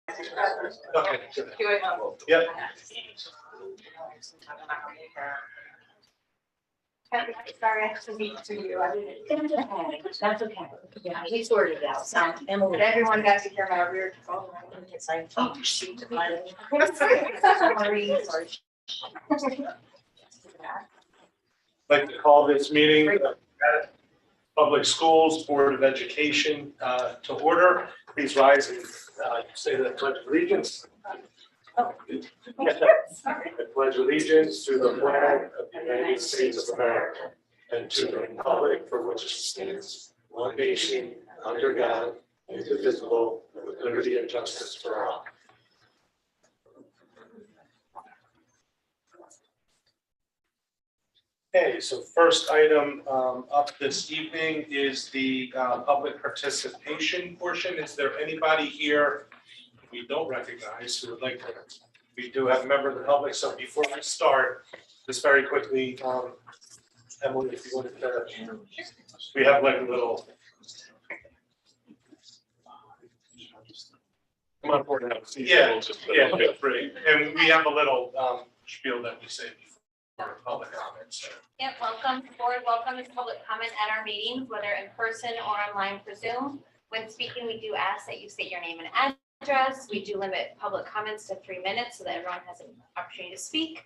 Okay. Yep. Sorry, I have to meet to you. I didn't. That's okay. Yeah, he sorted it out. So, but everyone got to hear my weird phone. It's like, oh, shoot. I'd like to call this meeting of Public Schools Board of Education to order. Please rise and say the Pledge of Allegiance. I pledge allegiance to the flag of the United States of America and to the republic for which it stands, one nation, under God, indivisible, with liberty and justice for all. Okay, so first item up this evening is the public participation portion. Is there anybody here we don't recognize who would like to? We do have a member of the public, so before we start, just very quickly, Emily, if you wanted to, we have like a little. Come on board and have a seat. Yeah, yeah, feel free. And we have a little spiel that we say before public comments. Yep, welcome board, welcome to public comment at our meetings, whether in person or online for Zoom. When speaking, we do ask that you state your name and address. We do limit public comments to 3 minutes so that everyone has an opportunity to speak.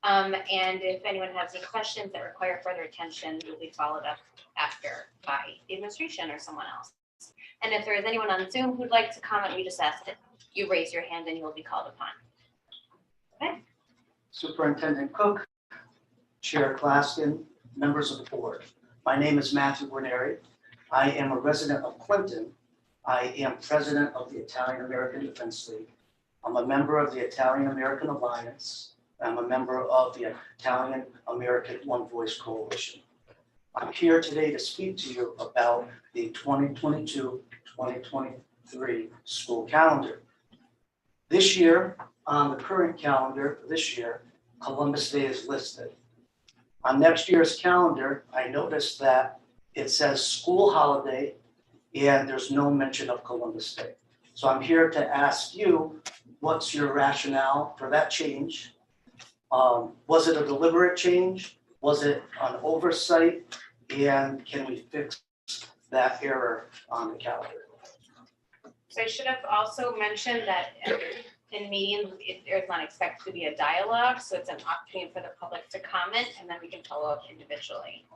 And if anyone has any questions that require further attention, will be followed up after by the administration or someone else. And if there is anyone on Zoom who'd like to comment, we just ask that you raise your hand and you will be called upon. Okay. Superintendent Cook, Chair Claston, members of the board. My name is Matthew Guarneri. I am a resident of Clinton. I am president of the Italian American Defense League. I'm a member of the Italian American Alliance. I'm a member of the Italian American One Voice Coalition. I'm here today to speak to you about the 2022-2023 school calendar. This year, on the current calendar for this year, Columbus Day is listed. On next year's calendar, I noticed that it says school holiday and there's no mention of Columbus Day. So I'm here to ask you, what's your rationale for that change? Was it a deliberate change? Was it an oversight? And can we fix that error on the calendar? So I should have also mentioned that in meetings, there's not expected to be a dialogue, so it's an opportunity for the public to comment, and then we can follow up individually.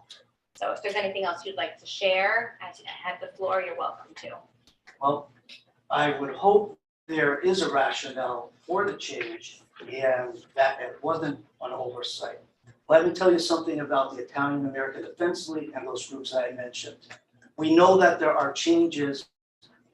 So if there's anything else you'd like to share, as you have the floor, you're welcome to. Well, I would hope there is a rationale for the change and that it wasn't an oversight. Let me tell you something about the Italian American Defense League and those groups I mentioned. We know that there are changes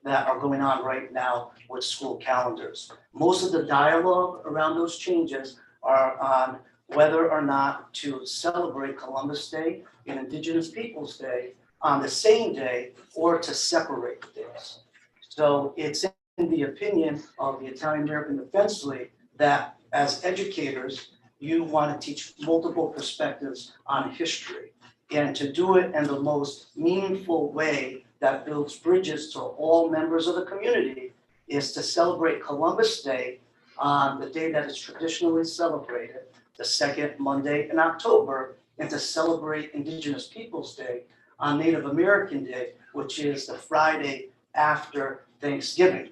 that are going on right now with school calendars. Most of the dialogue around those changes are on whether or not to celebrate Columbus Day and Indigenous Peoples Day on the same day or to separate the days. So it's in the opinion of the Italian American Defense League that as educators, you want to teach multiple perspectives on history and to do it in the most meaningful way that builds bridges to all members of the community is to celebrate Columbus Day on the day that is traditionally celebrated, the second Monday in October, and to celebrate Indigenous Peoples Day on Native American Day, which is the Friday after Thanksgiving.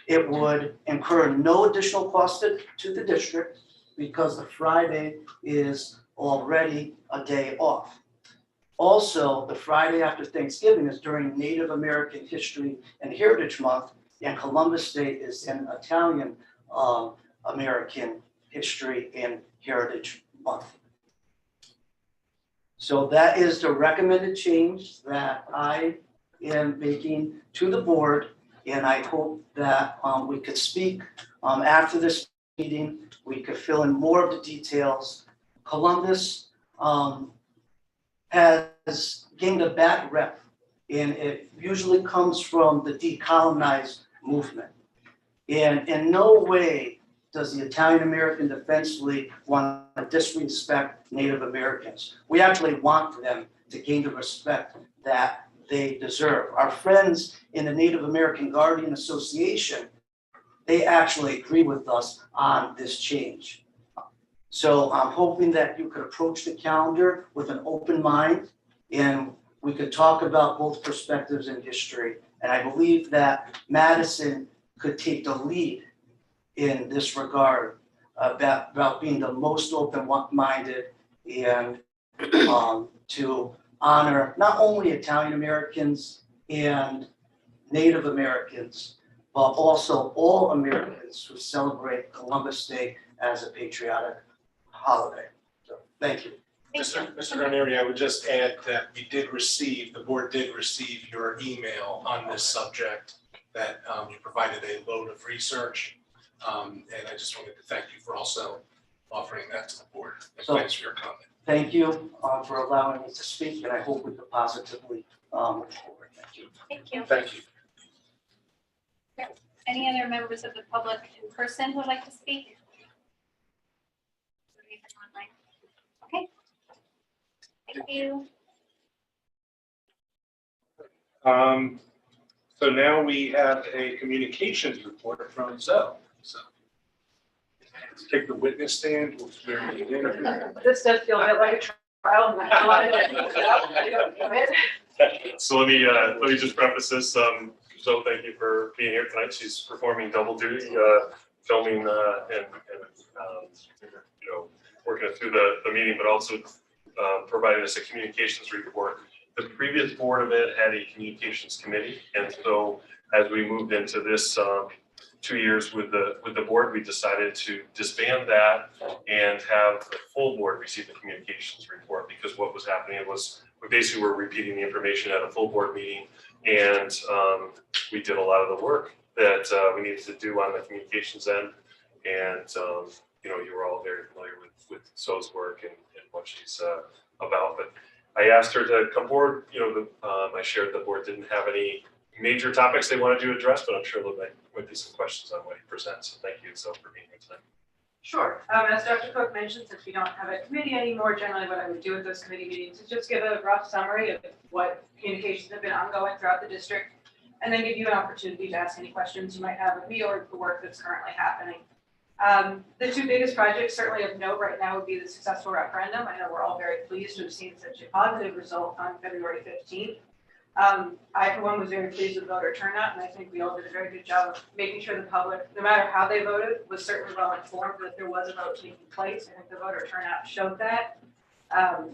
It would incur no additional cost to the district because the Friday is already a day off. Also, the Friday after Thanksgiving is during Native American History and Heritage Month, and Columbus Day is in Italian American History and Heritage Month. So that is the recommended change that I am making to the board, and I hope that we could speak after this meeting. We could fill in more of the details. Columbus has gained a bad rep, and it usually comes from the decolonized movement. And in no way does the Italian American Defense League want to disrespect Native Americans. We actually want for them to gain the respect that they deserve. Our friends in the Native American Guardian Association, they actually agree with us on this change. So I'm hoping that you could approach the calendar with an open mind, and we could talk about both perspectives in history. And I believe that Madison could take the lead in this regard, about being the most open-minded and to honor not only Italian Americans and Native Americans, but also all Americans who celebrate Columbus Day as a patriotic holiday. So, thank you. Mr. Ranieri, I would just add that the board did receive your email on this subject, that you provided a load of research. And I just wanted to thank you for also offering that to the board. And So- thanks for your comment. Thank you for allowing me to speak, and I hope we could positively move forward. Thank you. Thank you. Thank you. Any other members of the public in person who would like to speak? Okay. Thank you. So now we have a communications report from Zoe. So let's take the witness stand. We'll swear you in. This does feel a bit like a trial. So let me just preface this. So thank you for being here tonight. She's performing double duty, filming and working us through the meeting, but also providing us a communications report. The previous board of Ed had a communications committee, and so as we moved into this 2 years with the board, we decided to disband that and have the full board receive the communications report, because what was happening was we basically were repeating the information at a full board meeting, and we did a lot of the work that we needed to do on the communications end, and you were all very familiar with Zoe's work and what she's about. But I asked her to come forward. I shared the board didn't have any major topics they wanted to address, but I'm sure there might be some questions on what he presents. So thank you, Zoe, for being here tonight. Sure. As Dr. Cook mentioned, since we don't have a committee anymore, generally what I would do at those committee meetings is just give a rough summary of what communications have been ongoing throughout the district, and then give you an opportunity to ask any questions you might have of me or the work that's currently happening. The two biggest projects certainly of note right now would be the successful referendum. I know we're all very pleased to have seen such a positive result on February 15th. I, for one, was very pleased with voter turnout, and I think we all did a very good job of making sure the public, no matter how they voted, was certainly well informed that there was a vote taking place. I think the voter turnout showed that. I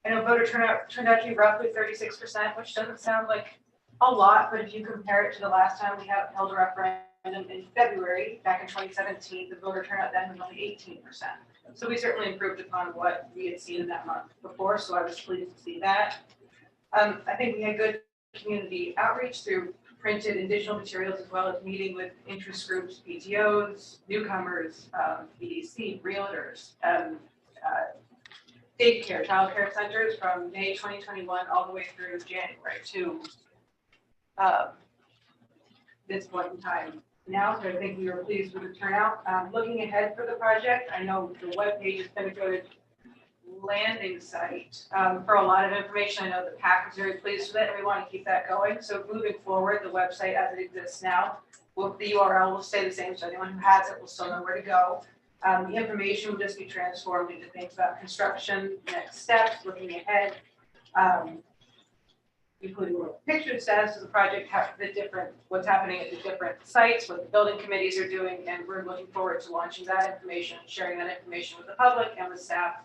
know voter turnout turned out to be roughly 36%, which doesn't sound like a lot, but if you compare it to the last time we held a referendum in February, back in 2017, the voter turnout then was only 18%. So we certainly improved upon what we had seen in that month before, so I was pleased to see that. I think we had good community outreach through printed and digital materials, as well as meeting with interest groups, PTOs, newcomers, BDC, realtors, daycare, childcare centers from May 2021 all the way through January to this point in time now. So I think we were pleased with the turnout. Looking ahead for the project, I know the webpage has been a good landing site for a lot of information. I know the PAC is very pleased with it, and we want to keep that going. So moving forward, the website as it exists now, the URL will stay the same, so anyone who has it will still know where to go. The information will just be transformed into things about construction, next steps, looking ahead, including what picture status of the project, what's happening at the different sites, what the building committees are doing, and we're looking forward to launching that information, sharing that information with the public and with staff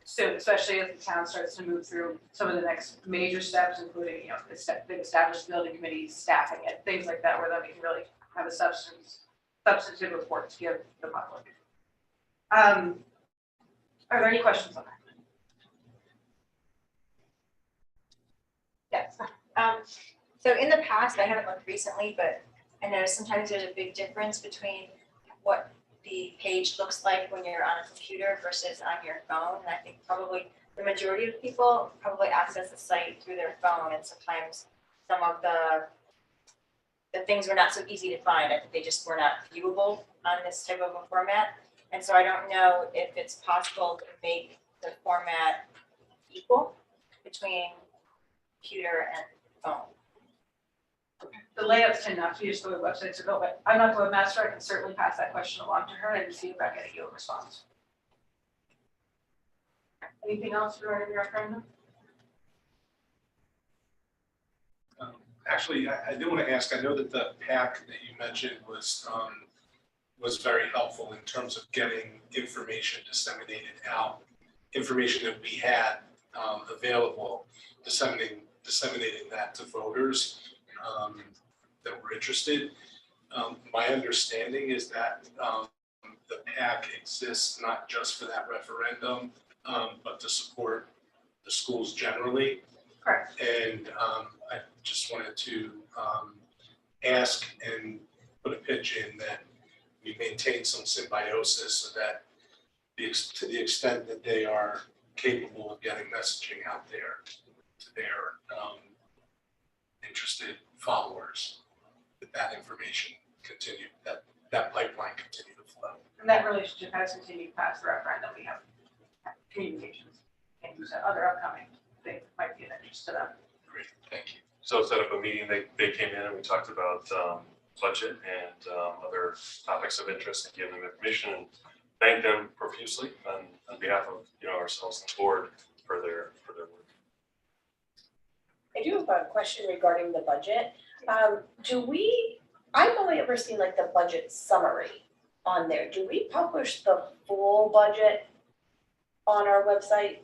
soon, especially as the town starts to move through some of the next major steps, including, big established building committees, staffing and things like that, where then we can really have a substantive report to give the public. Are there any questions on that? Yes. So in the past, I haven't looked recently, but I noticed sometimes there's a big difference between what the page looks like when you're on a computer versus on your phone. And I think probably the majority of people probably access the site through their phone, and sometimes some of the things were not so easy to find. I think they just were not viewable on this type of a format. And so I don't know if it's possible to make the format equal between computer and phone. the layouts tend not to be just the way websites are built, but I'm not the webmaster, I can certainly pass that question along to her and see about getting you a response. Anything else regarding the referendum? Actually, I do want to ask, I know that the pack that you mentioned was very helpful in terms of getting information disseminated out, information that we had available, disseminating that to voters that were interested. My understanding is that the PAC exists not just for that referendum, but to support the schools generally. Correct. And I just wanted to ask and put a pitch in that we maintain some symbiosis so that to the extent that they are capable of getting messaging out there to their interested followers, that information continue, that pipeline continue to flow. And that relationship has continued past the referendum. We have communications and other upcoming things that might be of interest to them. Great, thank you. So set up a meeting, they came in and we talked about budget and other topics of interest and give them information and thank them profusely on behalf of ourselves and the board for their work. I do have a question regarding the budget. I've only ever seen like the budget summary on there. Do we publish the full budget on our website?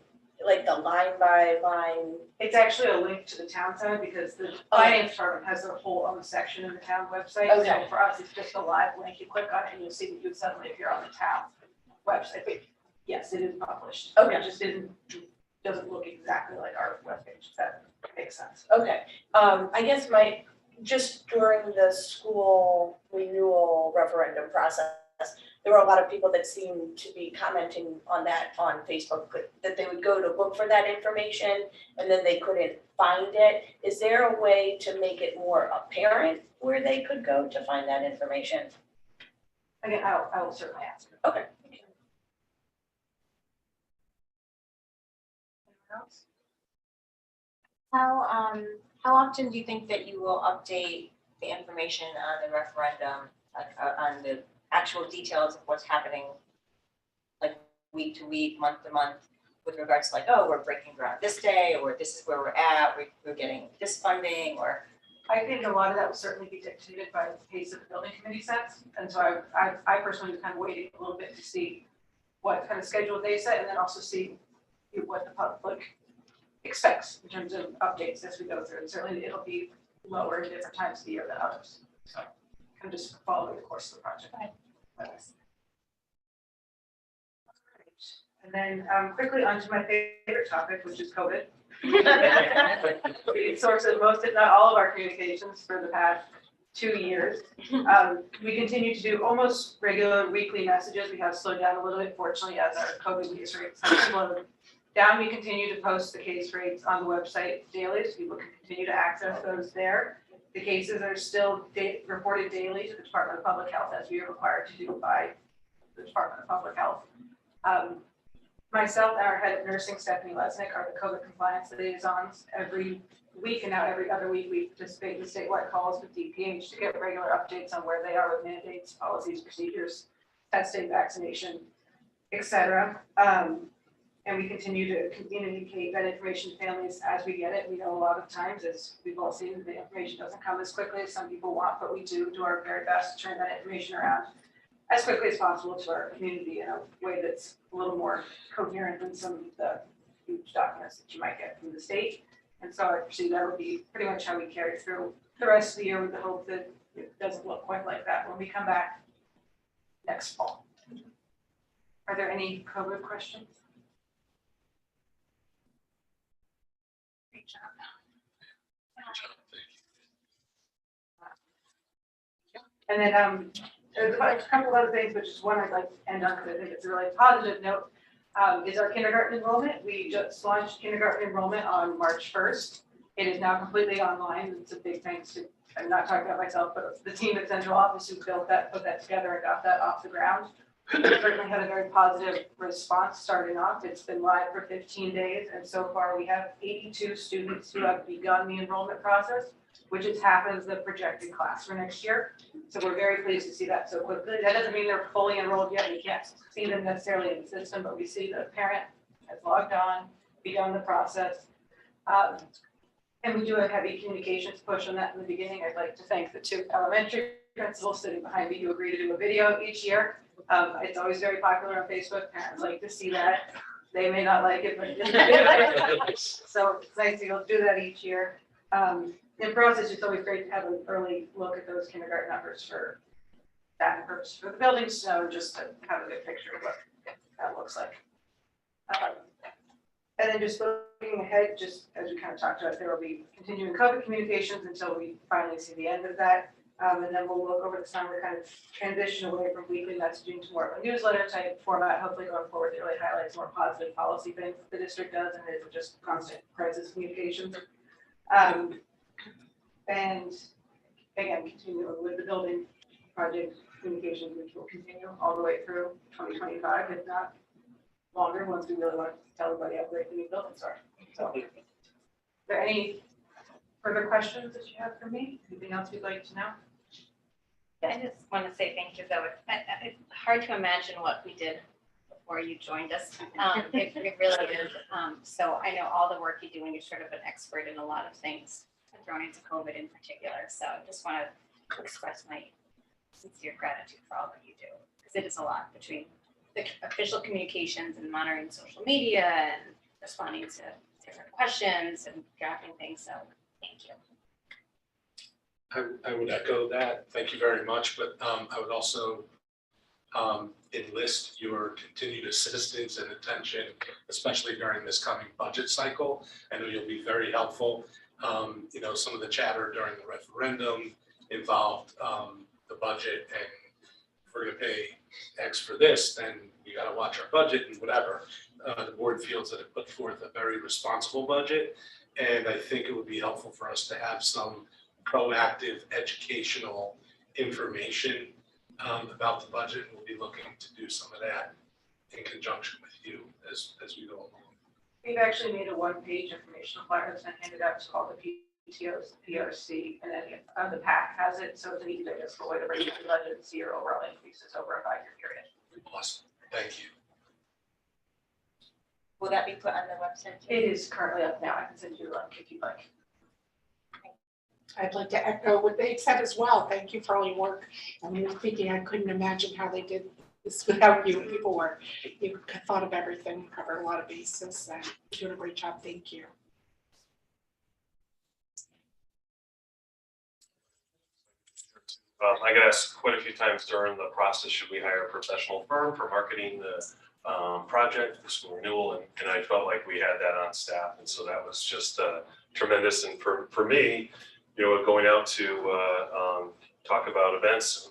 Like the line by line? It's actually a link to the town side because the finance department has a whole other section in the town website. So Okay. for us, it's just a live link. You click on it and you'll see that you suddenly appear on the town website. But yes, it is published. Okay. It just doesn't look exactly like our webpage. If that makes sense. Okay, I guess just during the school renewal referendum process, there were a lot of people that seemed to be commenting on that on Facebook, that they would go to look for that information and then they couldn't find it. Is there a way to make it more apparent where they could go to find that information? Again, I will certainly answer. Okay. Anyone else? How often do you think that you will update the information on the referendum, like on the actual details of what's happening, like week to week, month to month, with regards to like, oh, we're breaking ground this day, or this is where we're at, we're getting this funding, or? I think a lot of that will certainly be dictated by the pace of the building committee sets. And so I personally was kind of waiting a little bit to see what kind of schedule they set and then also see what the public expects in terms of updates as we go through. And certainly it'll be lower at different times of the year than others. So I'm just following the course of the project. And then quickly onto my favorite topic, which is COVID. The source of most, if not all, of our communications for the past 2 years. We continue to do almost regular weekly messages. We have slowed down a little bit, fortunately, as our COVID case rates have slowed down. We continue to post the case rates on the website daily, so people can continue to access those there. The cases are still reported daily to the Department of Public Health, as we are required to do by the Department of Public Health. Myself and our head of nursing, Stephanie Lesnick, are the COVID compliance liaisons. Every week and now every other week, we participate in statewide calls with DPH to get regular updates on where they are with mandates, policies, procedures, testing, vaccination, et cetera. And we continue to communicate that information to families as we get it. We know a lot of times, as we've all seen, the information doesn't come as quickly as some people want, but we do our very best to turn that information around as quickly as possible to our community in a way that's a little more coherent than some of the huge documents that you might get from the state. And so I perceive that will be pretty much how we carry through the rest of the year, with the hope that it doesn't look quite like that when we come back next fall. Are there any COVID questions? And then there's a couple other things, which is one I'd like to end on because I think it's a really positive note, is our kindergarten enrollment. We just launched kindergarten enrollment on March 1st. It is now completely online. It's a big thanks to, I'm not talking about myself, but the team at central office who built that, put that together and got that off the ground. We certainly had a very positive response starting off. It's been live for 15 days, and so far we have 82 students who have begun the enrollment process. which is half of the projected class for next year. So we're very pleased to see that so quickly. That doesn't mean they're fully enrolled yet. We can't see them necessarily in the system, but we see the parent has logged on, begun the process. And we do a heavy communications push on that in the beginning. I'd like to thank the 2 elementary principals sitting behind me who agree to do a video each year. It's always very popular on Facebook. Parents like to see that. They may not like it, but so it's nice to do that each year. And for us, it's just always great to have an early look at those kindergarten numbers for that purpose for the buildings, so just to have a good picture of what that looks like. And then just looking ahead, just as we kind of talked about, there will be continuing COVID communications until we finally see the end of that. And then we'll look over the summer, kind of transition away from weekly messaging to more of a newsletter type format, hopefully going forward, that really highlights more positive policy things that the district does and isn't just constant crisis communications. And again, continuing with the building project communications, which will continue all the way through 2025, if not longer, once we really want to tell everybody how great the new buildings are. So, are there any further questions that you have for me? Anything else you'd like to know? I just want to say thank you, though. It's hard to imagine what we did before you joined us. It really is. So I know all the work you do, and you're sort of an expert in a lot of things, thrown into COVID in particular. So I just want to express my sincere gratitude for all that you do, because it is a lot between the official communications and monitoring social media and responding to different questions and drafting things. So thank you. I would echo that. Thank you very much. But I would also enlist your continued assistance and attention, especially during this coming budget cycle. I know you'll be very helpful. You know, some of the chatter during the referendum involved the budget, and if we're going to pay X for this, then we got to watch our budget and whatever. The board feels that it put forth a very responsible budget, and I think it would be helpful for us to have some proactive educational information about the budget. We'll be looking to do some of that in conjunction with you as we go along. We've actually made a one-page informational flyer that's been handed out. It's called the PTOs, the PRC, and then the PAC has it. So it's an easy digestible way to break down the budget and see your overall increases over a 5-year period. Awesome. Thank you. Will that be put on the website? It is currently up now. I can send you a link if you'd like. I'd like to echo what they said as well. Thank you for all your work. I mean, speaking, I couldn't imagine how they did this without you. People were, you thought of everything, covered a lot of bases, and you're doing a great job. Thank you. I got asked quite a few times during the process, should we hire a professional firm for marketing the project, the school renewal, and I felt like we had that on staff, and so that was just tremendous. And for me, you know, going out to talk about events,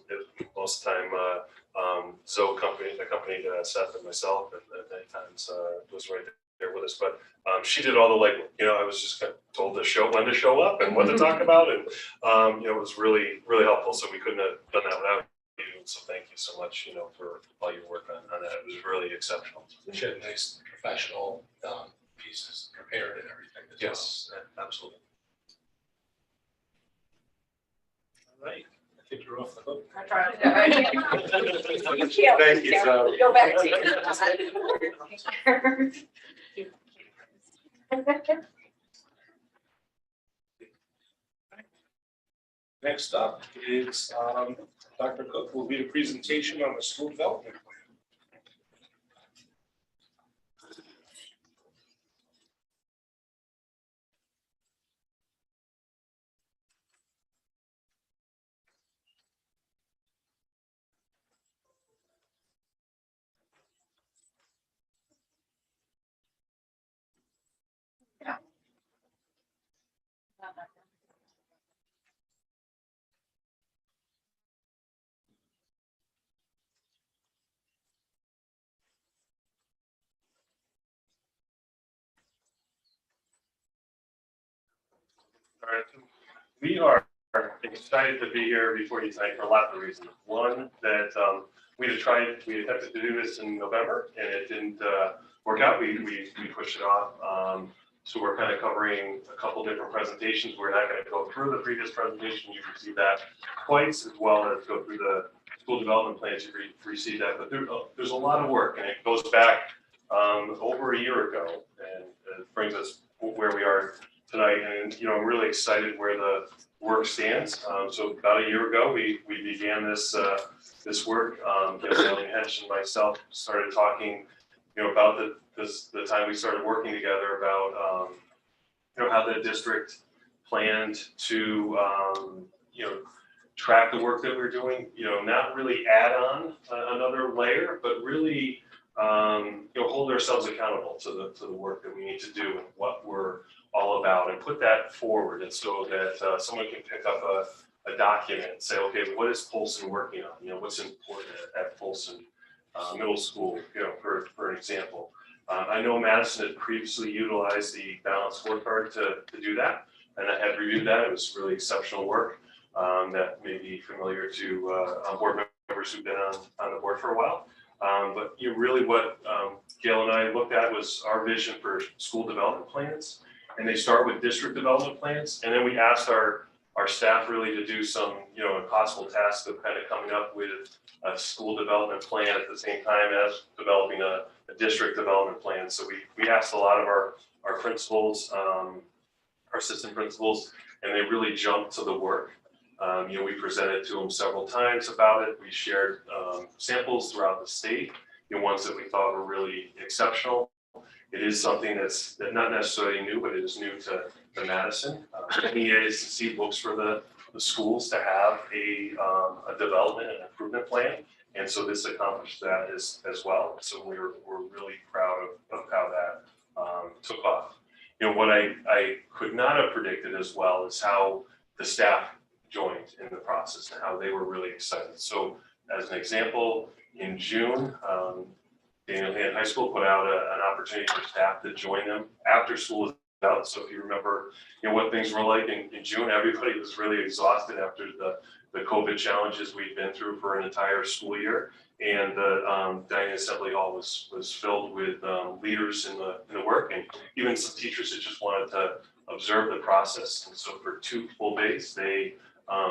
most of the time, Zoe company, the company Seth and myself, and many times was right there with us, but she did all the legwork. You know, I was just kind of told to show when to show up and what to talk about, and you know, it was really helpful. So we couldn't have done that without you. So thank you so much, you know, for all your work on that. It was really exceptional. She had nice professional pieces prepared and everything. Yes, absolutely. All right. I think you're off the hook. I tried. Thank you. So. Go back to you. Next up is Dr. Cook will lead a presentation on the school development plan. All right, we are excited to be here before you tonight for a lot of reasons. One, that we attempted to do this in November and it didn't work out. We pushed it off. So we're kind of covering a couple different presentations. We're not going to go through the previous presentation. You've received that twice, as well as go through the school development plans. You've received that, but there's a lot of work, and it goes back over a year ago, and it brings us where we are tonight. And I'm really excited where the work stands. So about a year ago, we began this this work. Ellie Hench and myself started talking, about the time we started working together about, how the district planned to, track the work that we're doing. Not really add on another layer, but really, hold ourselves accountable to the work that we need to do and what we're all about, and put that forward, and so that someone can pick up a document and say, okay, what is Polson working on? What's important at Polson Middle School, for an example. I know Madison had previously utilized the balanced scorecard to do that, and I had reviewed that. It was really exceptional work that may be familiar to board members who've been on the board for a while. But really what Gail and I looked at was our vision for school development plans. And they start with district development plans. And then we asked our staff really to do some, impossible task of kind of coming up with a school development plan at the same time as developing a district development plan. So we asked a lot of our principals, our assistant principals, and they really jumped to the work. We presented to them several times about it. We shared samples throughout the state, ones that we thought were really exceptional. It is something that's not necessarily new, but it is new to Madison. NEA is to see books for the schools to have a development and improvement plan. And so this accomplished that as well. So we're really proud of how that took off. What I could not have predicted as well is how the staff joined in the process and how they were really excited. So as an example, in June, Daniel Hand High School put out an opportunity for staff to join them after school is out. So if you remember, what things were like in June, everybody was really exhausted after the COVID challenges we've been through for an entire school year. And the dining assembly hall was filled with leaders in the work, and even some teachers that just wanted to observe the process. And so for 2 full days, they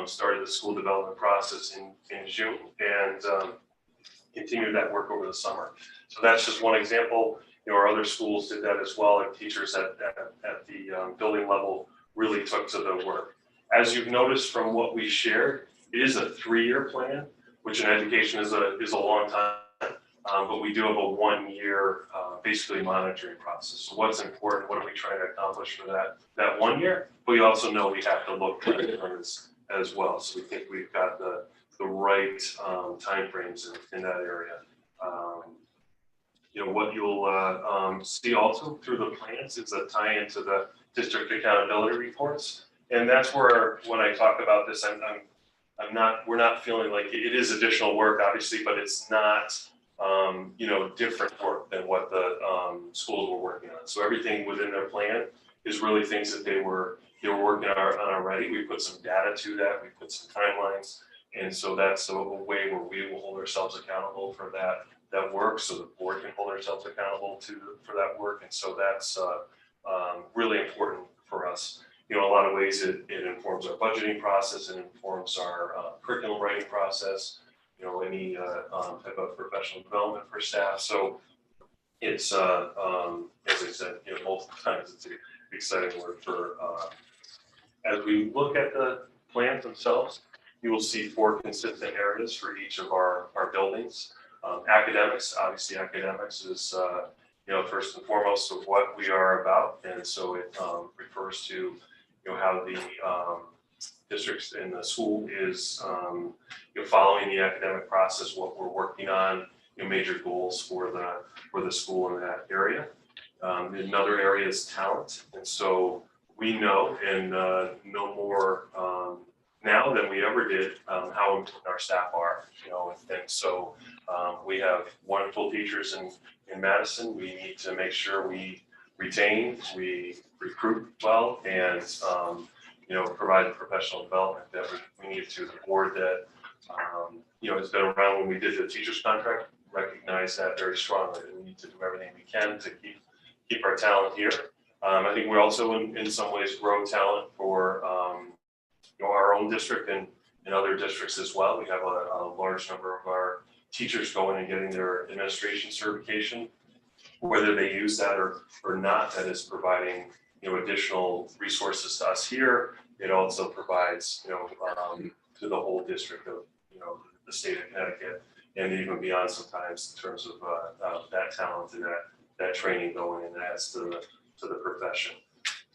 started the school development process in June and continued that work over the summer. So that's just one example. Our other schools did that as well, and teachers at the building level really took to the work. As you've noticed from what we shared, it is a 3-year plan, which in education is a long time, but we do have a 1-year basically monitoring process. So what's important? What are we trying to accomplish for that 1 year? But we also know we have to look at it as well. So we think we've got the right timeframes in that area. What you'll see also through the plans is a tie into the district accountability reports, and that's where when I talk about this, we're not feeling like it is additional work, obviously, but it's not different work than what the schools were working on. So everything within their plan is really things that they were working on already. We put some data to that. We put some timelines. And so that's a way where we will hold ourselves accountable for that work, so the board can hold ourselves accountable for that work. And so that's really important for us. A lot of ways it informs our budgeting process, it informs our curriculum writing process, any type of professional development for staff. So it's, as I said, multiple times, it's an exciting work for, as we look at the plans themselves, you will see 4 consistent areas for each of our buildings. Academics, obviously academics is, first and foremost of what we are about. And so it refers to, how the districts in the school is, following the academic process, what we're working on, major goals for the school in that area. Another area is talent. And so we know and know more now than we ever did how important our staff are, and so we have wonderful teachers in Madison. We need to make sure we retain, we recruit well, and provide the professional development that we need to. The board that has been around when we did the teachers contract recognize that very strongly. We need to do everything we can to keep our talent here. I think we also in some ways grow talent for our own district and other districts as well. We have a large number of our teachers going and getting their administration certification. Whether they use that or not, that is providing additional resources to us here. It also provides to the whole district of the state of Connecticut and even beyond sometimes in terms of that talent and that training going and adds to the profession.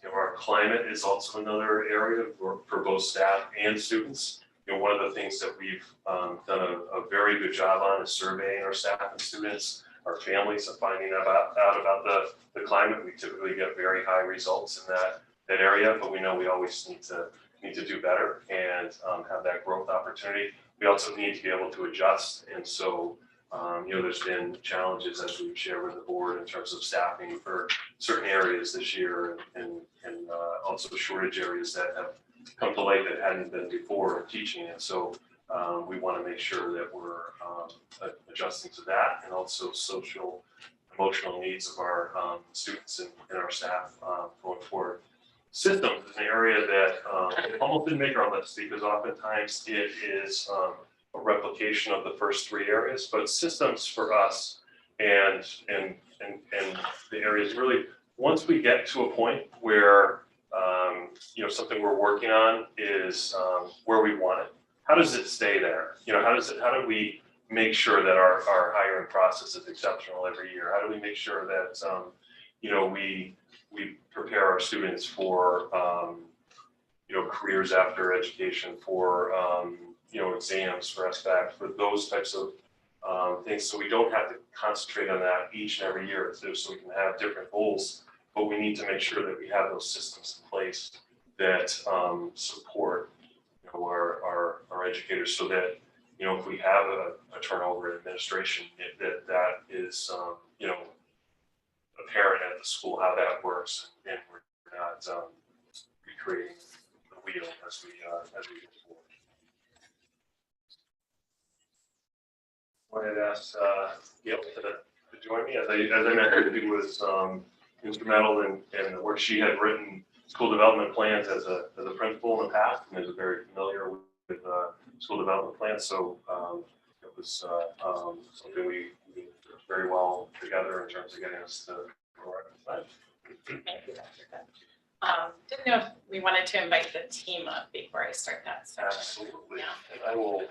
Our climate is also another area for both staff and students. One of the things that we've done a very good job on is surveying our staff and students, our families, and finding out about the climate. We typically get very high results in that area, but we know we always need to do better and have that growth opportunity. We also need to be able to adjust, and so there's been challenges as we've shared with the board in terms of staffing for certain areas this year and also shortage areas that have come to light that hadn't been before in teaching. And so we want to make sure that we're adjusting to that and also social, emotional needs of our students and our staff going forward. Systems is an area that almost didn't make our list because oftentimes it is a replication of the first three areas, but systems for us and the areas really, once we get to a point where something we're working on is where we want it, how does it stay there? How do we make sure that our hiring process is exceptional every year? How do we make sure that we prepare our students for careers after education, for exams, for SBAC, for those types of things, so we don't have to concentrate on that each and every year, so we can have different goals, but we need to make sure that we have those systems in place that support our educators, so that if we have a turnover in administration, that is apparent at the school how that works, and we're not recreating the wheel as we go forward. I wanted to ask Gail to join me. As I mentioned, he was instrumental in the work. She had written school development plans as a principal in the past and is very familiar with school development plans. So it was something we did very well together in terms of getting us to our Thank you, Dr. Cook. Didn't know if we wanted to invite the team up before I start that section. Absolutely. Yeah. And I will.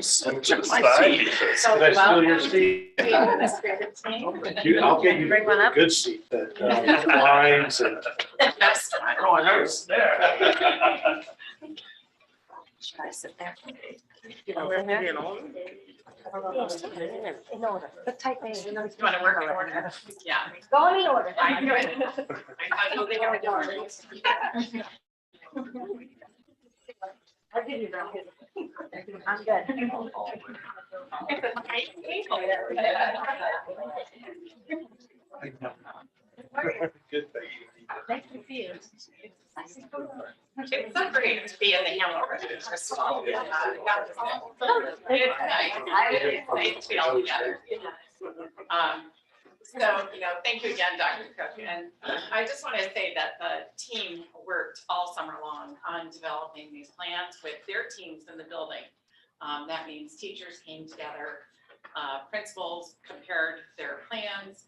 Switch to the my side seat. because- So Did I steal your welcome seat? to the administrative team. I'll get you Bring one a up. good seat that lines and. Best one. Oh, I was there. Should I sit there? In order, the type A. You want to work in order? Yeah. Going in order. I knew it. I thought they were doing. I'll give you that. I'm good. It's a nice table. Good thing. Nice to see you. It's so great to be in the Hanover, first of all. It's nice. It's nice to be all together. So, thank you again, Dr. Cook. And I just want to say that the team worked all summer long on developing these plans with their teams in the building. That means teachers came together, principals compared their plans.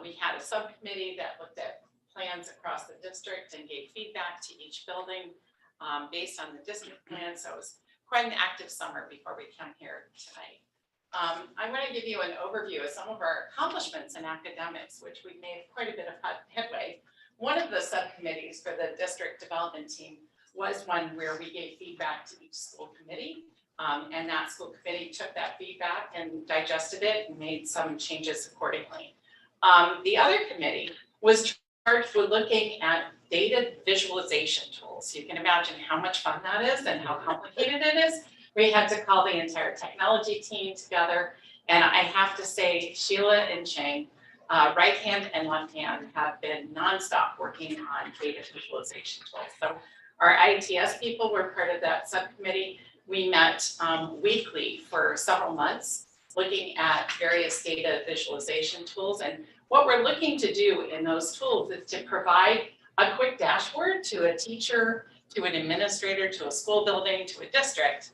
We had a subcommittee that looked at plans across the district and gave feedback to each building based on the district plan. So it was quite an active summer before we come here tonight. I'm going to give you an overview of some of our accomplishments in academics, which we made quite a bit of headway. One of the subcommittees for the district development team was one where we gave feedback to each school committee. And that school committee took that feedback and digested it and made some changes accordingly. The other committee was charged with looking at data visualization tools. You can imagine how much fun that is and how complicated it is. We had to call the entire technology team together. And I have to say, Sheila and Chang, right hand and left hand, have been nonstop working on data visualization tools. So our IETS people were part of that subcommittee. We met weekly for several months looking at various data visualization tools, and what we're looking to do in those tools is to provide a quick dashboard to a teacher, to an administrator, to a school building, to a district,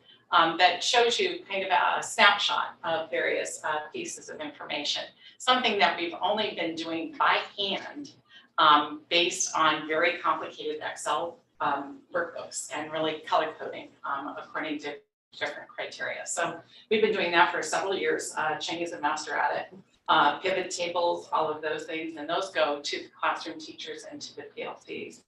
that shows you kind of a snapshot of various pieces of information. Something that we've only been doing by hand, based on very complicated Excel workbooks and really color coding according to different criteria. So we've been doing that for several years. Cheng is a master at it. Pivot tables, all of those things, and those go to the classroom teachers and to the PLCs.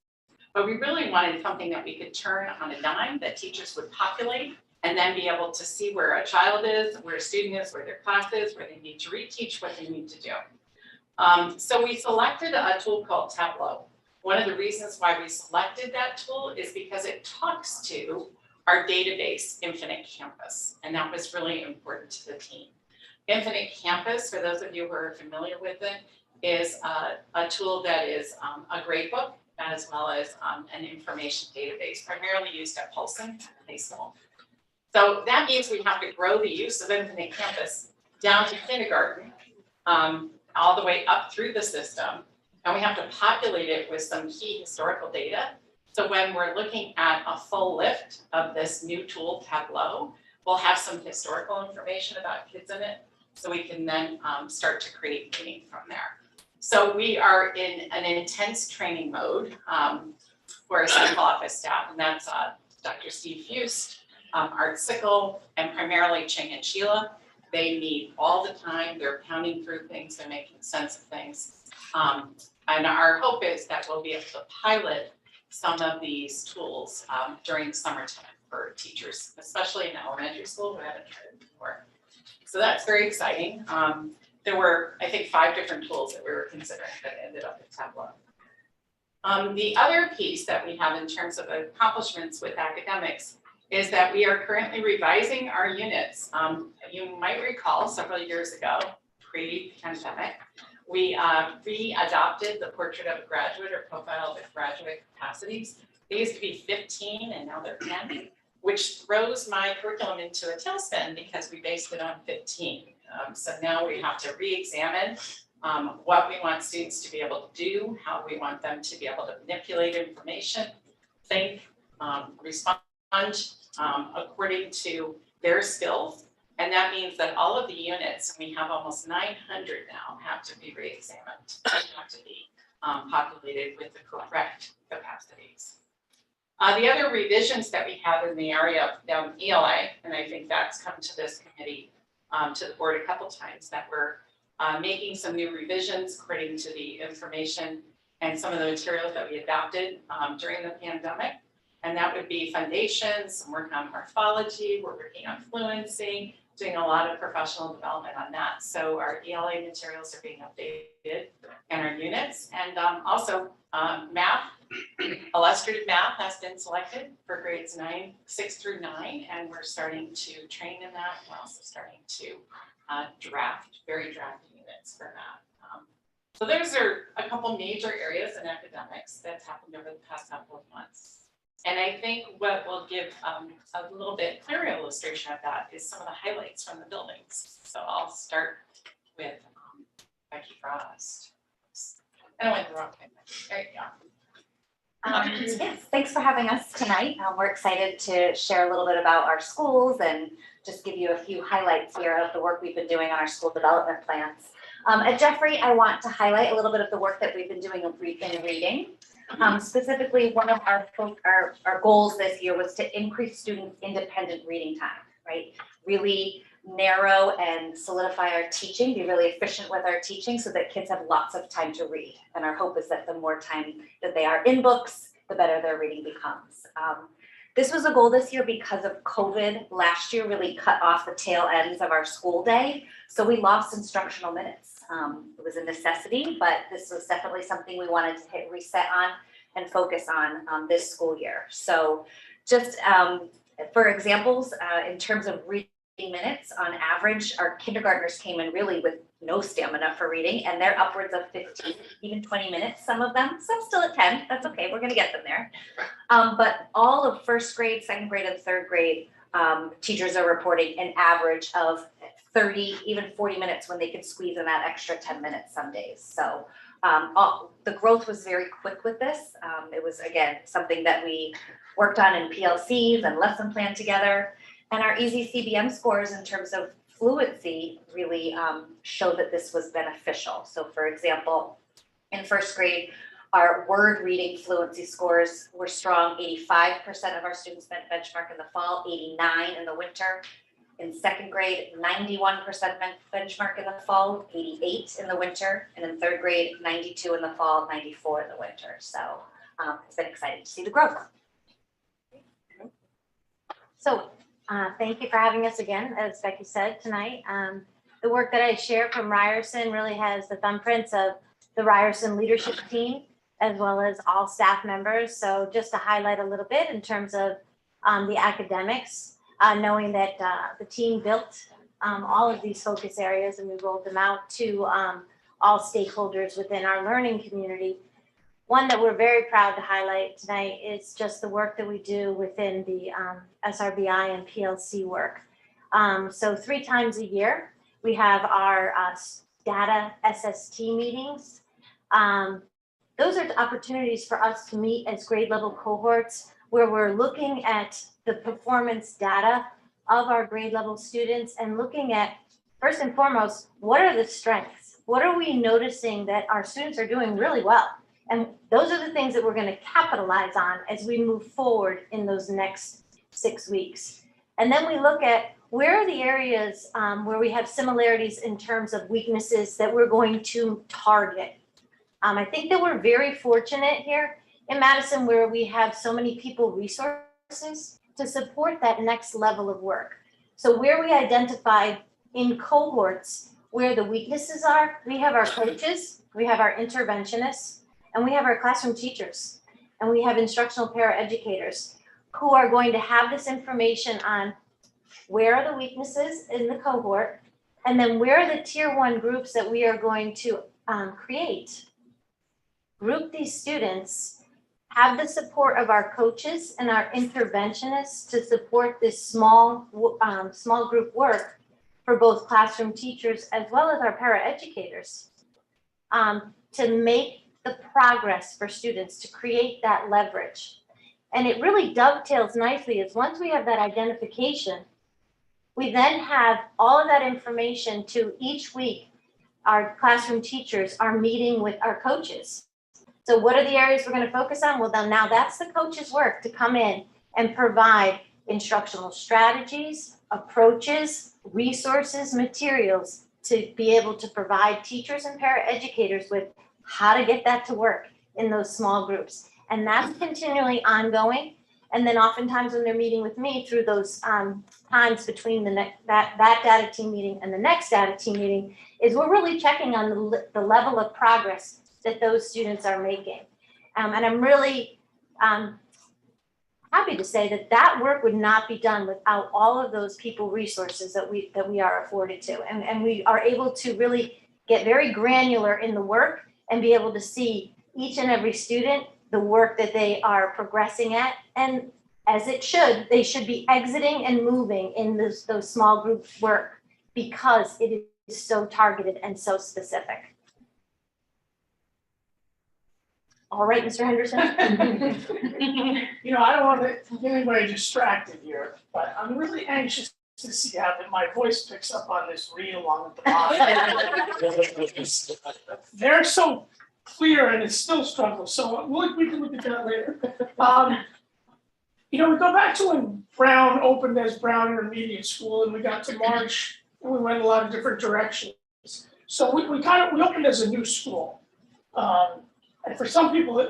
But we really wanted something that we could turn on a dime, that teachers would populate and then be able to see where a child is, where a student is, where their class is, where they need to reteach, what they need to do. So we selected a tool called Tableau. One of the reasons why we selected that tool is because it talks to our database, Infinite Campus, and that was really important to the team. Infinite Campus, for those of you who are familiar with it, is a tool that is a grade book as well as an information database, primarily used at Polson High School. So that means we have to grow the use of Infinite Campus down to kindergarten, all the way up through the system, and we have to populate it with some key historical data. So when we're looking at a full lift of this new tool, Tableau, we'll have some historical information about kids in it, so we can then start to create meaning from there. So we are in an intense training mode for our central office staff, and that's Dr. Steve Fust, Art Sickle, and primarily Cheng and Sheila. They meet all the time, they're pounding through things, they're making sense of things. And our hope is that we'll be able to pilot some of these tools during summertime for teachers, especially in elementary school who haven't tried it before. So that's very exciting. There were, I think, 5 different tools that we were considering that ended up at Tableau. The other piece that we have in terms of accomplishments with academics is that we are currently revising our units. You might recall several years ago, pre-pandemic, we re-adopted the portrait of a graduate or profile of a graduate capacities. They used to be 15 and now they're 10, which throws my curriculum into a tailspin because we based it on 15. So now we have to re-examine what we want students to be able to do, how we want them to be able to manipulate information, think, respond according to their skills. And that means that all of the units, we have almost 900 now, have to be re-examined, have to be populated with the correct capacities. The other revisions that we have in the area of ELA, and I think that's come to this committee, to the board a couple times, that we're making some new revisions according to the information and some of the materials that we adopted during the pandemic. And that would be foundations, some work on morphology, we're working on fluency, doing a lot of professional development on that. So our ELA materials are being updated and our units, and also math, illustrative math has been selected for grades 6 through 9, and we're starting to train in that. We're also starting to draft, very drafty units for that. So those are a couple major areas in academics that's happened over the past couple of months. And I think what will give a little bit clearer illustration of that is some of the highlights from the buildings. So I'll start with Becky Frost. I went the wrong way. There you go. Yes, thanks for having us tonight. We're excited to share a little bit about our schools and just give you a few highlights here of the work we've been doing on our school development plans. At Jeffrey, I want to highlight a little bit of the work that we've been doing in reading. Specifically, one of our goals this year was to increase students' independent reading time, right? Really narrow and solidify our teaching, be really efficient with our teaching so that kids have lots of time to read. And our hope is that the more time that they are in books, the better their reading becomes. This was a goal this year because of COVID. Last year really cut off the tail ends of our school day. So we lost instructional minutes. It was a necessity, but this was definitely something we wanted to hit reset on and focus on this school year. So just for examples, in terms of reading minutes, on average, our kindergartners came in really with no stamina for reading, and they're upwards of 15, even 20 minutes, some of them. Some still at 10, that's okay, we're gonna get them there. But all of first grade, second grade, and third grade teachers are reporting an average of 30, even 40 minutes when they could squeeze in that extra 10 minutes some days. So the growth was very quick with this. It was, again, something that we worked on in PLCs and lesson plan together. And our easy CBM scores in terms of fluency really showed that this was beneficial. So for example, in first grade, our word reading fluency scores were strong. 85% of our students met benchmark in the fall, 89 in the winter. In second grade, 91% benchmark in the fall, 88 in the winter. And in third grade, 92 in the fall, 94 in the winter. So it's been exciting to see the growth. So thank you for having us again, as Becky said tonight. The work that I share from Ryerson really has the thumbprints of the Ryerson leadership team, as well as all staff members. So just to highlight a little bit in terms of the academics, knowing that the team built all of these focus areas and we rolled them out to all stakeholders within our learning community. One that we're very proud to highlight tonight is just the work that we do within the SRBI and PLC work. So 3 times a year, we have our data SST meetings. Those are opportunities for us to meet as grade level cohorts where we're looking at the performance data of our grade level students and looking at, first and foremost, what are the strengths? What are we noticing that our students are doing really well? And those are the things that we're going to capitalize on as we move forward in those next 6 weeks. And then we look at where are the areas where we have similarities in terms of weaknesses that we're going to target. I think that we're very fortunate here in Madison where we have so many people resources to support that next level of work. So where we identified in cohorts where the weaknesses are, we have our coaches, we have our interventionists, and we have our classroom teachers, and we have instructional paraeducators who are going to have this information on where are the weaknesses in the cohort, and then where are the tier 1 groups that we are going to create. Group these students, have the support of our coaches and our interventionists to support this small group work for both classroom teachers as well as our paraeducators to make the progress for students, to create that leverage. And it really dovetails nicely is once we have that identification, we then have all of that information to each week, our classroom teachers are meeting with our coaches. So what are the areas we're going to focus on? Well, then now that's the coach's work to come in and provide instructional strategies, approaches, resources, materials to be able to provide teachers and paraeducators with how to get that to work in those small groups. And that's continually ongoing. And then oftentimes when they're meeting with me through those times between that data team meeting and the next data team meeting is we're really checking on the level of progress that those students are making. And I'm really happy to say that that work would not be done without all of those people resources that we are afforded to. And we are able to really get very granular in the work and be able to see each and every student, the work that they are progressing at. And as it should, they should be exiting and moving in those small group work because it is so targeted and so specific. All right, Mr. Henderson. You know, I don't want to get anybody distracted here, but I'm really anxious to see how my voice picks up on this read along at the bottom. They're so clear and it's still struggle, so we can look at that later. You know, we go back to when Brown opened as Brown Intermediate School and we got to March and we went a lot of different directions. So we opened as a new school. And for some people,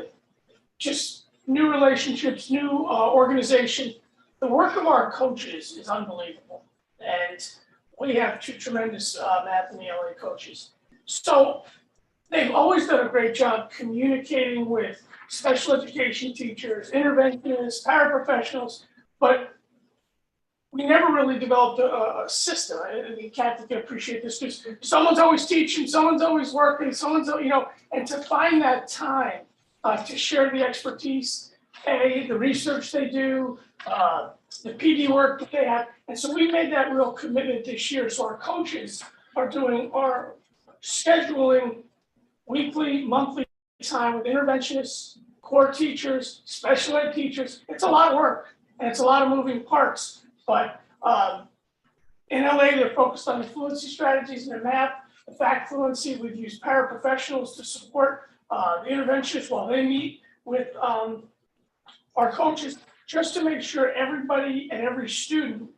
just new relationships, new organization, the work of our coaches is unbelievable. And we have 2 tremendous math and ELA coaches. So they've always done a great job communicating with special education teachers, interventionists, paraprofessionals, but we never really developed a system. And Kathy can appreciate this because someone's always teaching, someone's always working, someone's, you know, and to find that time to share the expertise, the research they do, the PD work that they have. And so we made that real commitment this year. So our coaches are scheduling weekly, monthly time with interventionists, core teachers, special ed teachers. It's a lot of work and it's a lot of moving parts. But in LA, they're focused on the fluency strategies and the math, the fact fluency. We've used paraprofessionals to support the interventionists while they meet with our coaches, just to make sure everybody and every student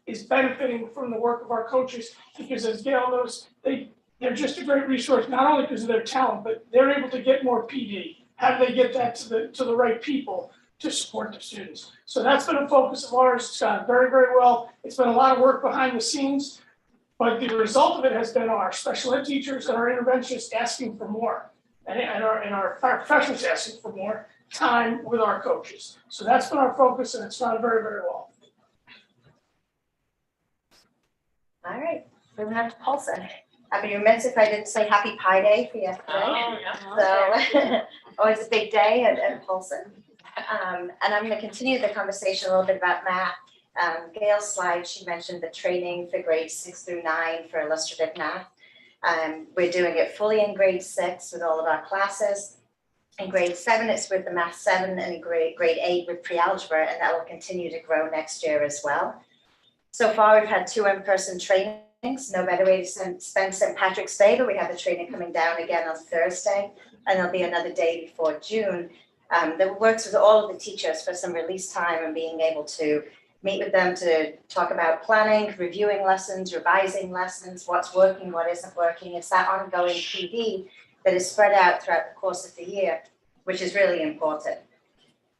is benefiting from the work of our coaches. Because as Gail knows, they're just a great resource, not only because of their talent, but they're able to get more PD. How do they get that to the right people to support the students? So that's been a focus of ours. It's gone very, very well. It's been a lot of work behind the scenes, but the result of it has been our special ed teachers and our interventionists asking for more, and our paraprofessionals asking for more time with our coaches. So that's been our focus, and it's gone very, very well. All right, moving on to Paulson. I'd be remiss if I didn't say Happy Pi Day for yesterday. Oh, yeah. So always a big day at Paulson. And I'm going to continue the conversation a little bit about math. Gail's slide, she mentioned the training for grades 6 through 9 for illustrative math. We're doing it fully in grade 6 with all of our classes. In grade 7, it's with the Math 7, and in grade 8 with pre-algebra, and that will continue to grow next year as well. So far, we've had 2 in-person trainings. No better way to spend St. Patrick's Day, but we have the training coming down again on Thursday, and there'll be another day before June that works with all of the teachers for some release time and being able to meet with them to talk about planning, reviewing lessons, revising lessons, what's working, what isn't working. It's that ongoing PD that is spread out throughout the course of the year, which is really important.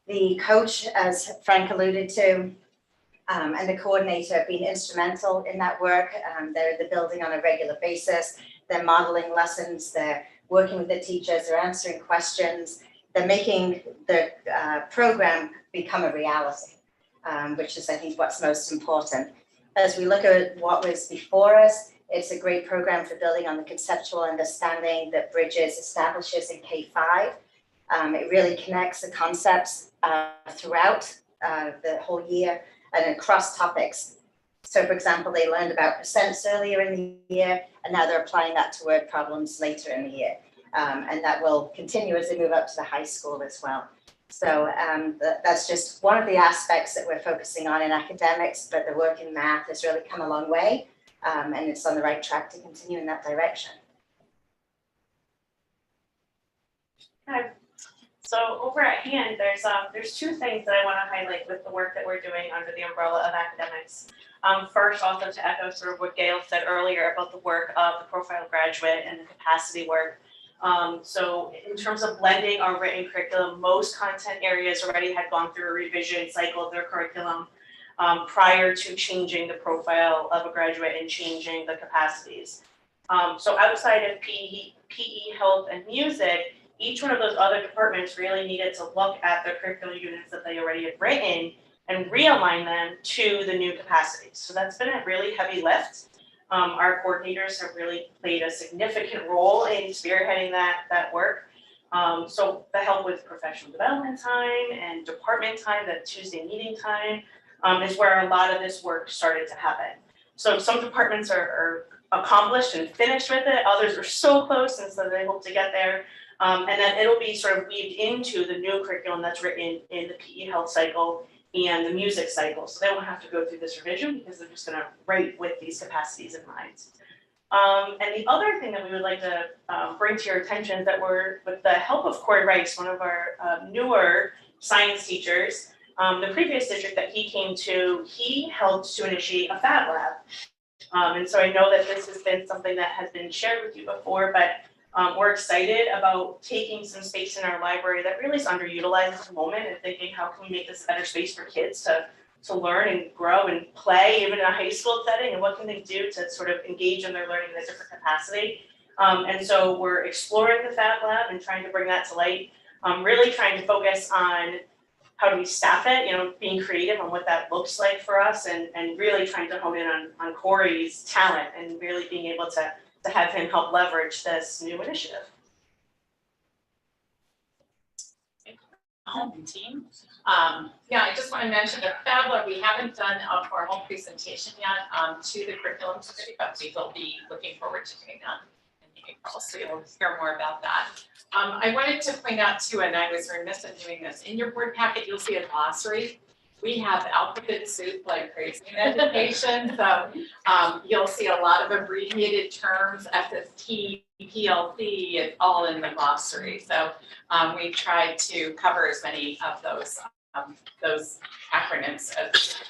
The coach, as Frank alluded to, and the coordinator have been instrumental in that work. They're in the building on a regular basis. They're modeling lessons. They're working with the teachers. They're answering questions. They're making the program become a reality, which is, I think, what's most important. As we look at what was before us, it's a great program for building on the conceptual understanding that Bridges establishes in K-5. It really connects the concepts throughout the whole year and across topics. So for example, they learned about percents earlier in the year, and now they're applying that to word problems later in the year. And that will continue as they move up to the high school as well. So that's just one of the aspects that we're focusing on in academics, but the work in math has really come a long way, and it's on the right track to continue in that direction. So over at hand, there's 2 things that I want to highlight with the work that we're doing under the umbrella of academics. First, also to echo sort of what Gail said earlier about the work of the profile graduate and the capacity work. So in terms of blending our written curriculum, most content areas already had gone through a revision cycle of their curriculum prior to changing the profile of a graduate and changing the capacities. So outside of PE, health, and music, each one of those other departments really needed to look at the curriculum units that they already had written and realign them to the new capacities. So that's been a really heavy lift. Our coordinators have really played a significant role in spearheading that work. So the help with professional development time and department time, that Tuesday meeting time, is where a lot of this work started to happen. So some departments are accomplished and finished with it, others are so close, and so they hope to get there. And then it'll be sort of weaved into the new curriculum that's written in the PE health cycle and the music cycle. So they won't have to go through this revision because they're just gonna write with these capacities in mind. And the other thing that we would like to bring to your attention is that we're, with the help of Corey Rice, one of our newer science teachers, the previous district that he came to, he helped to initiate a Fab Lab. And so I know that this has been something that has been shared with you before, but we're excited about taking some space in our library that really is underutilized at the moment and thinking, how can we make this a better space for kids to learn and grow and play, even in a high school setting, and what can they do to sort of engage in their learning in a different capacity. And so we're exploring the Fab Lab and trying to bring that to light, really trying to focus on how do we staff it, being creative on what that looks like for us, and really trying to hone in on Corey's talent and really being able to have him help leverage this new initiative. home team. Yeah, I just want to mention that Fabula, we haven't done a formal presentation yet to the curriculum committee, but we will be looking forward to doing that in April, so you'll hear more about that. I wanted to point out too, and I was remiss in doing this, in your board packet, you'll see a glossary. We have alphabet soup like crazy in education, so you'll see a lot of abbreviated terms, SST, PLC, it's all in the glossary. So we tried to cover as many of those acronyms as.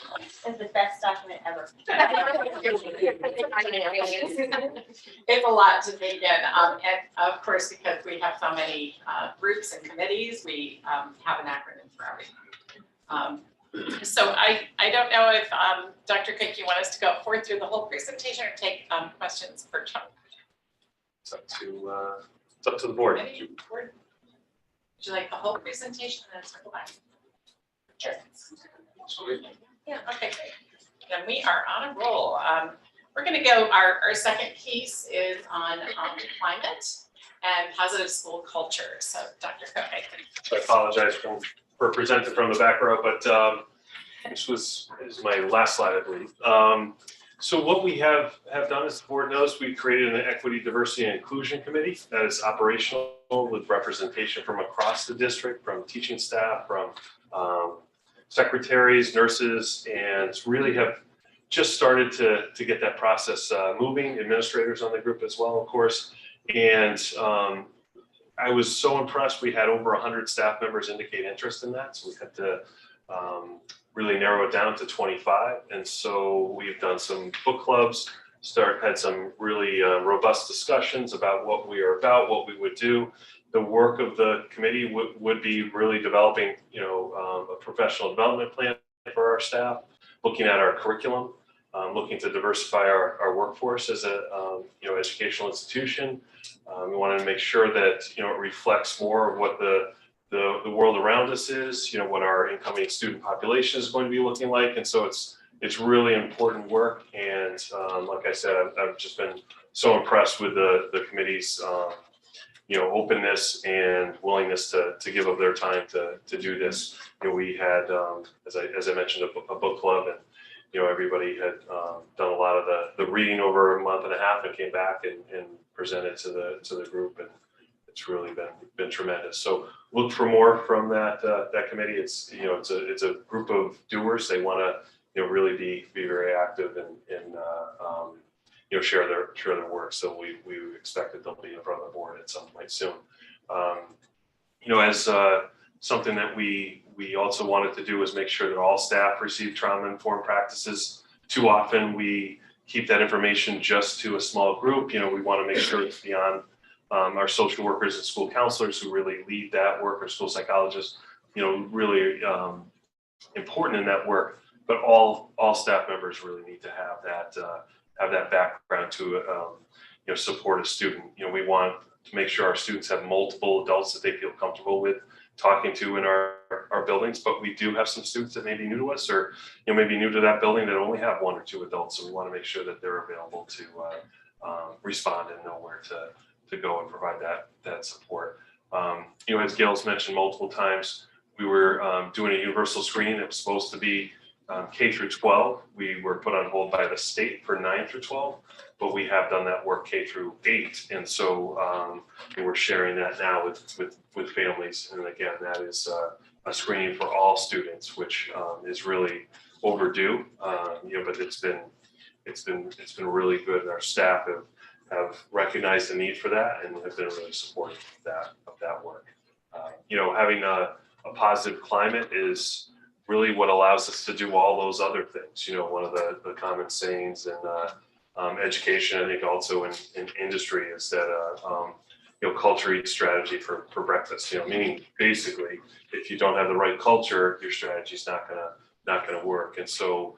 It's the best document ever. It's a lot to take in, and of course, because we have so many groups and committees, we have an acronym for everything. So I don't know if Dr. Cook, you want us to go forward through the whole presentation or take questions for Chuck? It's up to the board. Would you like the whole presentation and then circle back? Sure. Yeah, okay, great. Then we are on a roll. We're going to go, our second piece is on climate and positive school culture. So Dr. Cook, I apologize for presenting from the back row, but this is my last slide, I believe. So what we have done, as the board knows, we created an equity, diversity, and inclusion committee that is operational with representation from across the district, from teaching staff, from secretaries, nurses, and really have just started to get that process moving. Administrators on the group as well, of course. And I was so impressed. We had over 100 staff members indicate interest in that, so we had to really narrow it down to 25. And so we've done some book clubs, had some really robust discussions about what we are about, what we would do. The work of the committee would be really developing, a professional development plan for our staff, looking at our curriculum, looking to diversify our workforce as a educational institution. We wanted to make sure that it reflects more of what the world around us is, what our incoming student population is going to be looking like, and so it's really important work. And like I said, I've just been so impressed with the committee's openness and willingness to give up their time to do this. We had, as I mentioned, a book club, and everybody had done a lot of the reading over a month and a half and came back and presented to the group, and it's really been tremendous. So look for more from that committee. It's a group of doers. They want to really be very active and share their work. So we expect that they'll be in front of the board at some point soon. As something that we also wanted to do was make sure that all staff receive trauma-informed practices. Too often we keep that information just to a small group. We want to make sure it's beyond our social workers and school counselors who really lead that work, or school psychologists, really important in that work. But all staff members really need to have that background to support a student. We want to make sure our students have multiple adults that they feel comfortable with talking to in our buildings, but we do have some students that may be new to us, or maybe new to that building, that only have one or two adults. So we want to make sure that they're available to respond and know where to go and provide that support. As Gail's mentioned multiple times, we were doing a universal screening that was supposed to be K through 12. We were put on hold by the state for 9 through 12, but we have done that work K through 8, and so we're sharing that now with families. And again, that is a screening for all students, which is really overdue. But it's been really good, and our staff have recognized the need for that and have been really supportive of that work. Having a positive climate is really what allows us to do all those other things. One of the common sayings in education, I think also in industry, is that culture eats strategy for breakfast. Meaning basically, if you don't have the right culture, your strategy is not gonna work. And so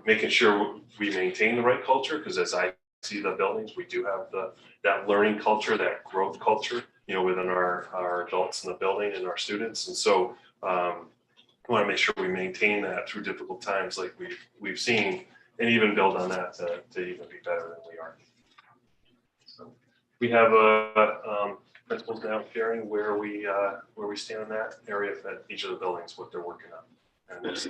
making sure we maintain the right culture, because as I see the buildings, we do have that learning culture, that growth culture, within our adults in the building and our students. And so we want to make sure we maintain that through difficult times like we've seen, and even build on that to even be better than we are. So we have a principals now sharing where we stand in that area at each of the buildings, what they're working on. And this,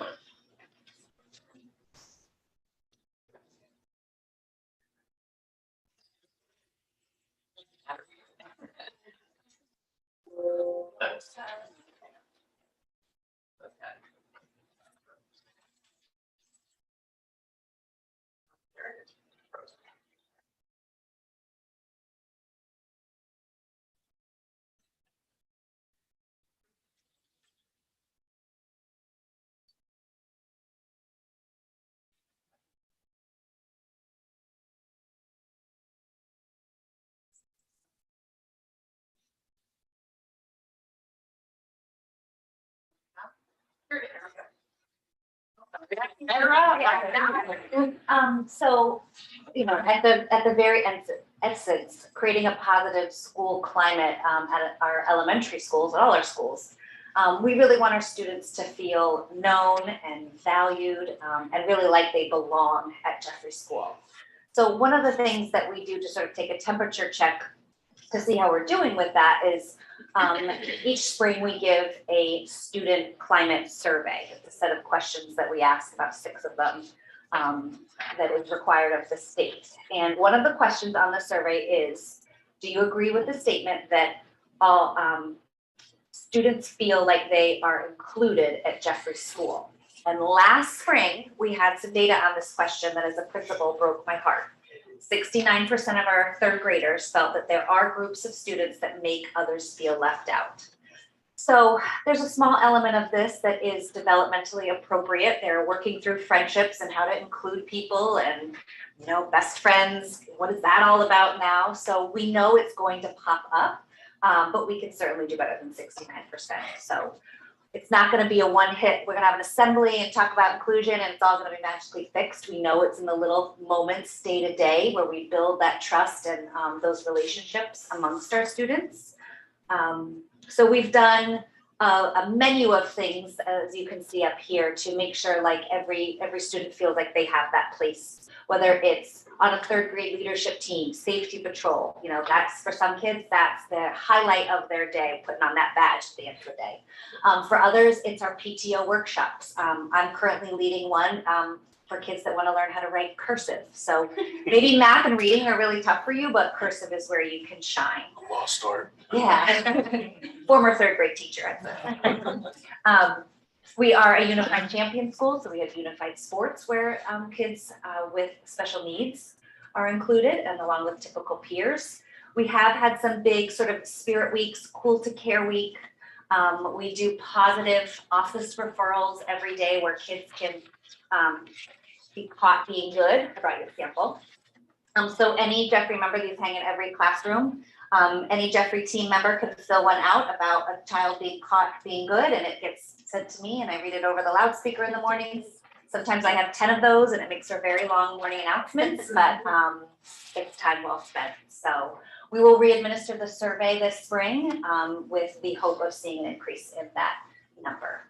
So, you know, at the very essence, creating a positive school climate at our elementary schools, at all our schools. We really want our students to feel known and valued and really like they belong at Jeffrey School. So one of the things that we do to sort of take a temperature check to see how we're doing with that is each spring we give a student climate survey. It's a set of questions that we ask, about 6 of them, that is required of the state. And one of the questions on the survey is, do you agree with the statement that all students feel like they are included at Jeffrey School? And last spring, we had some data on this question that as a principal broke my heart. 69% of our 3rd graders felt that there are groups of students that make others feel left out. So there's a small element of this that is developmentally appropriate. They're working through friendships and how to include people and, you know, best friends. What is that all about now? So we know it's going to pop up, but we can certainly do better than 69%. So it's not going to be a one hit. We're going to have an assembly and talk about inclusion and it's all going to be magically fixed. We know it's in the little moments day to day where we build that trust and those relationships amongst our students. So we've done a menu of things, as you can see up here, to make sure like every student feels like they have that place, whether it's on a 3rd grade leadership team, safety patrol, you know, that's for some kids, that's the highlight of their day, putting on that badge at the end of the day. For others, it's our PTO workshops. I'm currently leading one for kids that want to learn how to write cursive. So maybe math and reading are really tough for you, but cursive is where you can shine. a lost art. Yeah. Former 3rd grade teacher, I'd say. We are a unified champion school, so we have unified sports where kids with special needs are included and along with typical peers. We have had some big sort of spirit weeks, cool to care week. We do positive office referrals every day where kids can be caught being good. I brought you a sample. So any Jeffrey member, these hang in every classroom. Any Jeffrey team member can fill one out about a child being caught being good, and it gets sent to me and I read it over the loudspeaker in the mornings. Sometimes I have 10 of those and it makes for very long morning announcements, but it's time well spent. So we will re-administer the survey this spring with the hope of seeing an increase in that number.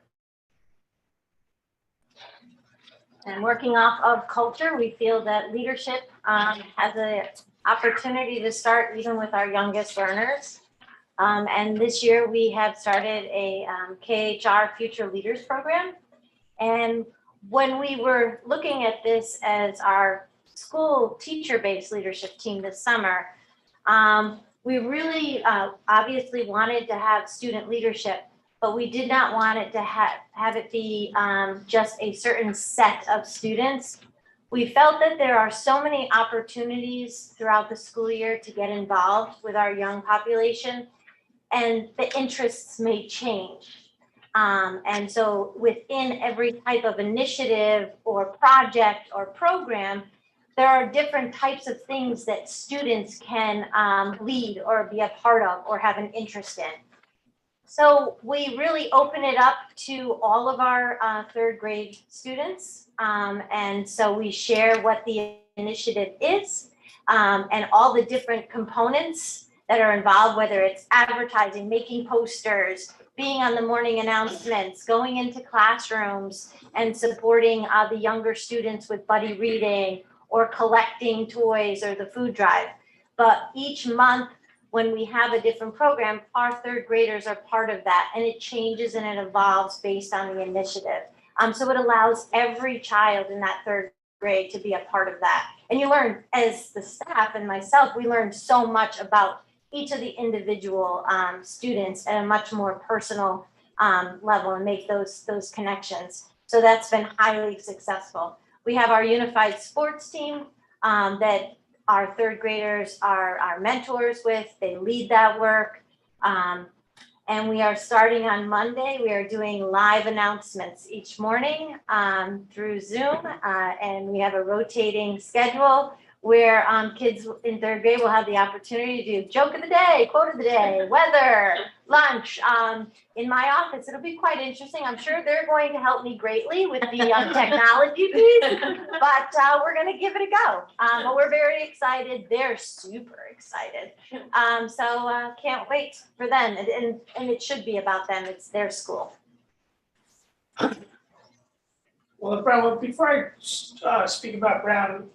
And working off of culture, we feel that leadership has an opportunity to start even with our youngest learners. And this year we have started a KHR Future Leaders program. And when we were looking at this as our school teacher-based leadership team this summer, we really obviously wanted to have student leadership, but we did not want it to have it be just a certain set of students. We felt that there are so many opportunities throughout the school year to get involved with our young population, and the interests may change. And so within every type of initiative or project or program, there are different types of things that students can lead or be a part of or have an interest in. So we really open it up to all of our 3rd grade students. And so we share what the initiative is and all the different components that are involved, whether it's advertising, making posters, being on the morning announcements, going into classrooms and supporting the younger students with buddy reading or collecting toys or the food drive. But each month when we have a different program, our third graders are part of that, and it changes and it evolves based on the initiative. So it allows every child in that third grade to be a part of that. And you learn, as the staff and myself, we learned so much about each of the individual students at a much more personal level and make those connections. So that's been highly successful. We have our unified sports team that our third graders are our mentors with. They lead that work. And we are starting on Monday. We are doing live announcements each morning through Zoom. And we have a rotating schedule where kids in third grade will have the opportunity to do joke of the day, quote of the day, weather, lunch. In my office, it'll be quite interesting. I'm sure they're going to help me greatly with the technology piece, but we're going to give it a go. But we're very excited. They're super excited. So can't wait for them. And it should be about them. It's their school. Well, Brown, before I speak about Brown,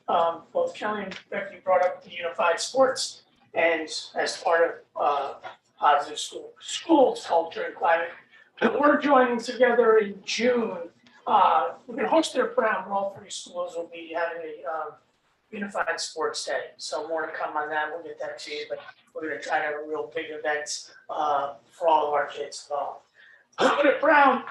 both Kelly and Becky brought up the unified sports, and as part of positive schools culture and climate, we're joining together in June. We're going to host their Brown, but all three schools will be having a unified sports day. So more to come on that. We'll get that to you, but we're going to try to have a real big event for all of our kids involved. But at Brown,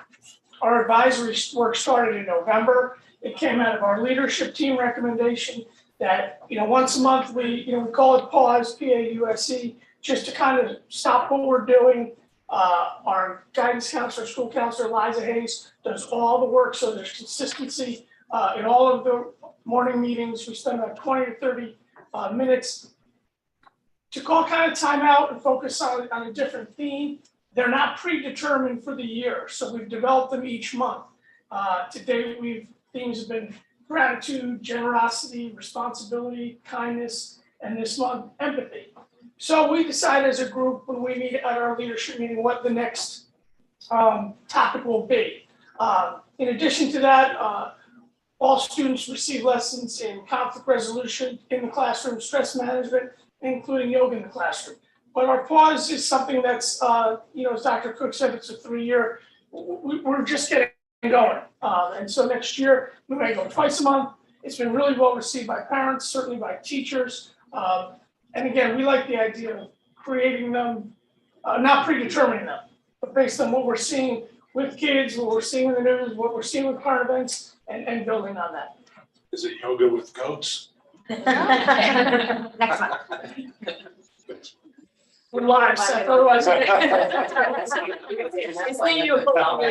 our advisory work started in November. It came out of our leadership team recommendation that, once a month we call it pause, PAUSE, just to kind of stop what we're doing. Our guidance counselor, school counselor, Liza Hayes, does all the work, so there's consistency in all of the morning meetings. We spend about 20 to 30 minutes to call kind of time out and focus on a different theme. They're not predetermined for the year, so we've developed them each month. To date, themes have been gratitude, generosity, responsibility, kindness, and this month, empathy. So we decide as a group when we meet at our leadership meeting what the next topic will be. In addition to that, all students receive lessons in conflict resolution in the classroom, stress management, including yoga in the classroom. But our pause is something that's, as Dr. Cook said, it's a 3-year, we're just getting going. And so next year, we may go twice a month. It's been really well received by parents, certainly by teachers. And again, we like the idea of creating them, not predetermining them, but based on what we're seeing with kids, what we're seeing in the news, what we're seeing with current events, and building on that. Is it yoga with goats? Next month. We're live, Seth, otherwise. It's leaving you alone.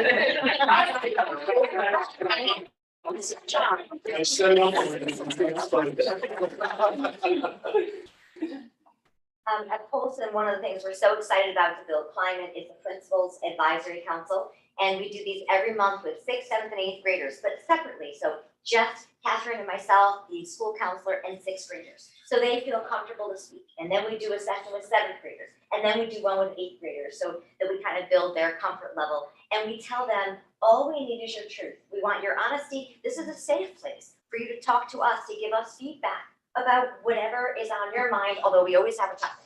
At Polson, one of the things we're so excited about to build climate is the Principals Advisory Council. And we do these every month with 6th, 7th, and 8th graders, but separately. So Jeff, Catherine, and myself, the school counselor, and 6th graders. So they feel comfortable to speak. And then we do a session with 7th graders. And then we do one with 8th graders, so that we kind of build their comfort level. And we tell them, all we need is your truth. We want your honesty. This is a safe place for you to talk to us, to give us feedback about whatever is on your mind, although we always have a topic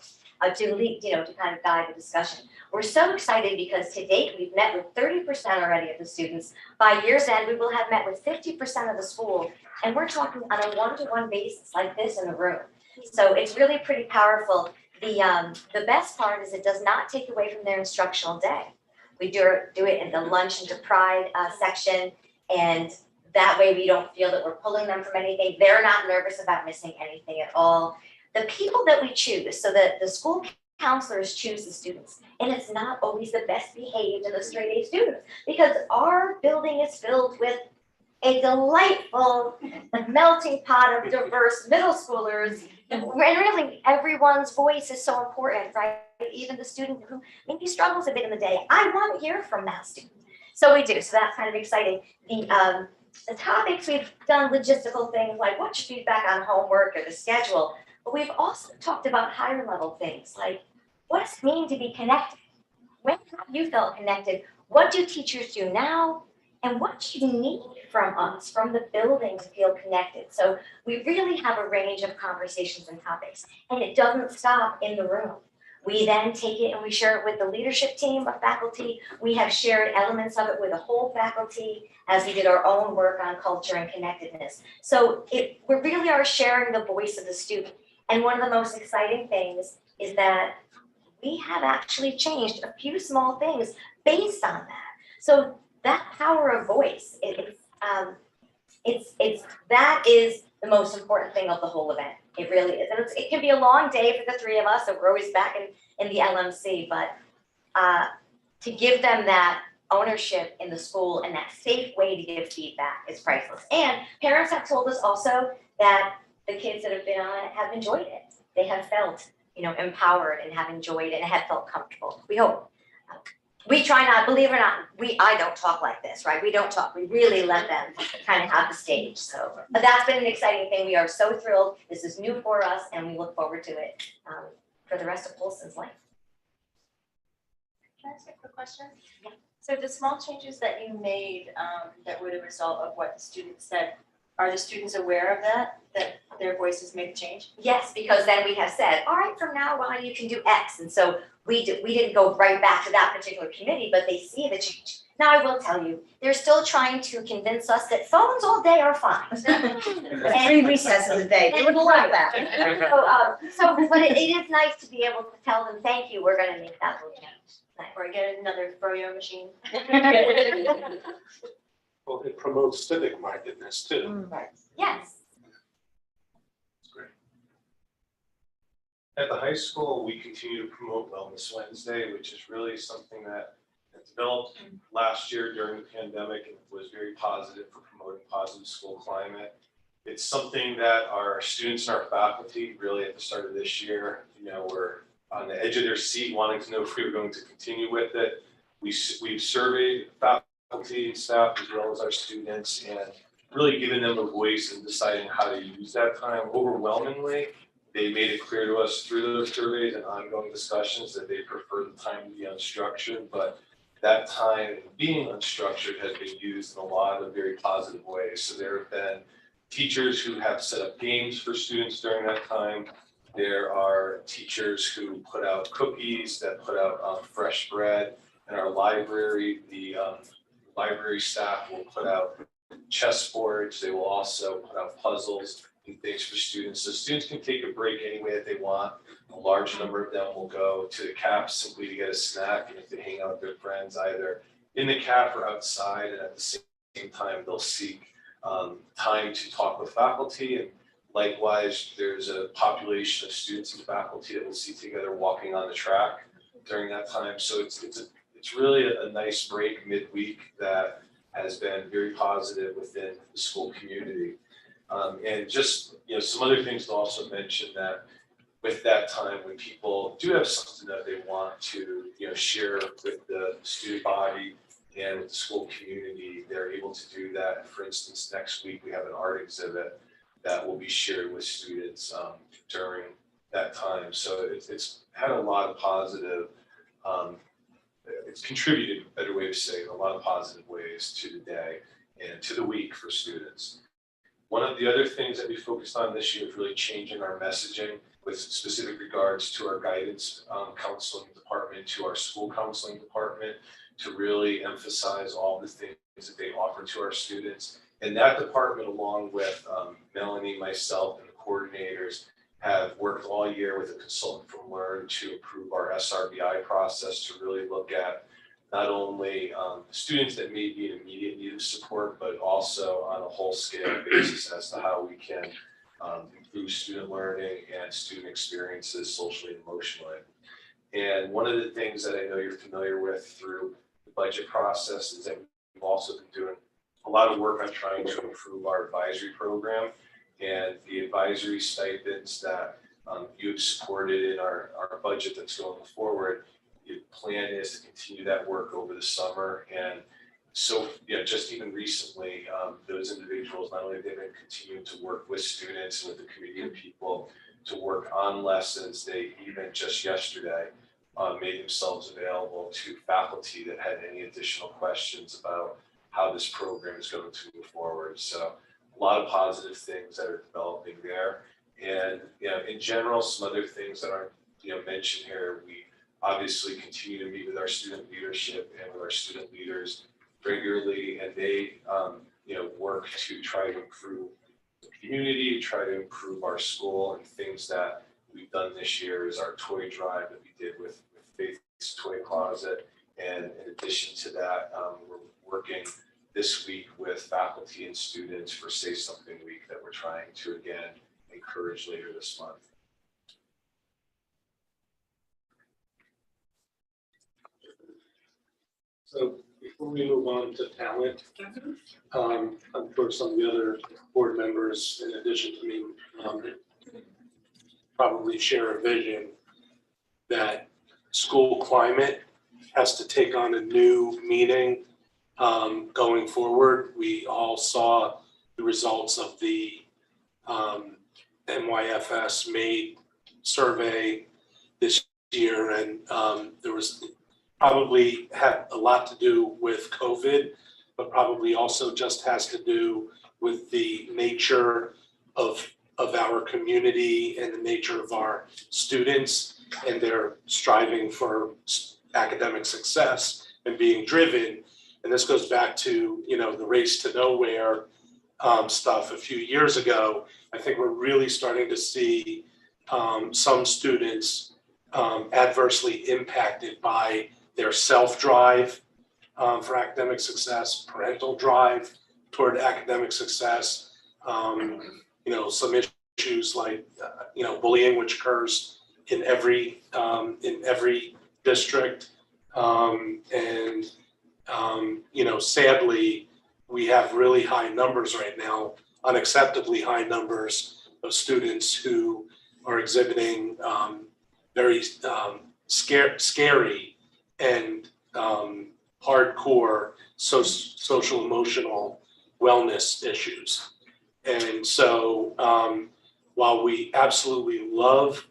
to kind of guide the discussion. We're so excited because to date, we've met with 30% already of the students. By year's end, we will have met with 50% of the school, and we're talking on a one-to-one basis like this in the room. So it's really pretty powerful. The best part is it does not take away from their instructional day. We do it in the lunch into pride section, and that way we don't feel that we're pulling them from anything. They're not nervous about missing anything at all. The people that we choose, so that the school counselors choose the students, and it's not always the best behaved and the straight A students, because our building is filled with a delightful melting pot of diverse middle schoolers, and really everyone's voice is so important, right? Even the student who maybe struggles a bit in the day, I want to hear from that student. So we do, so that's kind of exciting. The topics, we've done logistical things like what's feedback on homework or the schedule, but we've also talked about higher level things like what does it mean to be connected? When have you felt connected? What do teachers do now? And what do you need from us, from the building to feel connected? So we really have a range of conversations and topics, and it doesn't stop in the room. We then take it and we share it with the leadership team of faculty. We have shared elements of it with the whole faculty as we did our own work on culture and connectedness. So we really are sharing the voice of the student. And one of the most exciting things is that we have actually changed a few small things based on that. So that power of voice, that is the most important thing of the whole event. It really is. And it can be a long day for the three of us, so we're always back in the LMC, but to give them that ownership in the school and that safe way to give feedback is priceless. And parents have told us also that the kids that have been on it have enjoyed it. They have felt, empowered and have enjoyed it and have felt comfortable. We hope. We try not, believe it or not, I don't talk like this, right? We don't talk. We really let them kind of have the stage. So, but that's been an exciting thing. We are so thrilled. This is new for us, and we look forward to it for the rest of Polson's life. Can I ask a quick question? Yeah. So the small changes that you made that were the result of what the students said, are the students aware of that their voices made a change? Yes, because then we have said, all right, from now on you can do X. And so we didn't go right back to that particular committee, but they see the change. Now I will tell you, they're still trying to convince us that phones all day are fine. Three recesses a day, they would love that. But it is nice to be able to tell them, thank you, we're gonna make that little change. Or get another froyo machine? Well, it promotes civic mindedness too. Yes. At the high school, we continue to promote Wellness Wednesday, which is really something that developed last year during the pandemic and was very positive for promoting positive school climate. It's something that our students and our faculty really at the start of this year, were on the edge of their seat wanting to know if we were going to continue with it. We've surveyed faculty and staff as well as our students and really given them a voice in deciding how to use that time. Overwhelmingly, they made it clear to us through those surveys and ongoing discussions that they prefer the time to be unstructured, but that time being unstructured has been used in a lot of very positive ways. So there have been teachers who have set up games for students during that time. There are teachers who put out cookies, that put out fresh bread. In our library, the library staff will put out chessboards. They will also put out puzzles and things for students. So students can take a break any way that they want. A large number of them will go to the CAP simply to get a snack and if they hang out with their friends either in the CAP or outside, and at the same time they'll seek time to talk with faculty. And likewise, there's a population of students and faculty that we'll see together walking on the track during that time. So it's really a nice break midweek that has been very positive within the school community. And just, some other things to also mention that with that time, when people do have something that they want to, share with the student body and with the school community, they're able to do that. For instance, next week we have an art exhibit that will be shared with students during that time. So it's had a lot of positive, it's contributed, a better way of saying, a lot of positive ways to the day and to the week for students. One of the other things that we focused on this year is really changing our messaging with specific regards to our guidance counseling department, to our school counseling department, to really emphasize all the things that they offer to our students. And that department, along with Melanie, myself, and the coordinators, have worked all year with a consultant from Learn to improve our SRBI process to really look at not only students that may be in immediate need of support, but also on a whole scale basis as to how we can improve student learning and student experiences socially and emotionally. And one of the things that I know you're familiar with through the budget process is that we've also been doing a lot of work on trying to improve our advisory program and the advisory stipends that you've supported in our budget that's going forward. The plan is to continue that work over the summer. And so, just even recently, those individuals, not only have they been continuing to work with students and with the community of people to work on lessons, they even just yesterday made themselves available to faculty that had any additional questions about how this program is going to move forward. So a lot of positive things that are developing there. And in general, some other things that aren't mention here, we obviously continue to meet with our student leadership and with our student leaders regularly, and they work to try to improve the community, try to improve our school. And things that we've done this year is our toy drive that we did with Faith's Toy Closet. And in addition to that, we're working this week with faculty and students for Say Something Week that we're trying to again encourage later this month. So before we move on to talent, I'm sure some of the other board members, in addition to me, probably share a vision that school climate has to take on a new meaning going forward. We all saw the results of the NYFS made survey this year, and there was probably had a lot to do with COVID, but probably also just has to do with the nature of our community and the nature of our students and their striving for academic success and being driven. And this goes back to, the race to nowhere stuff a few years ago. I think we're really starting to see some students adversely impacted by their self-drive for academic success, parental drive toward academic success, some issues like, bullying, which occurs in every district. Sadly, we have really high numbers right now, unacceptably high numbers of students who are exhibiting very scary and hardcore social emotional wellness issues. And so while we absolutely love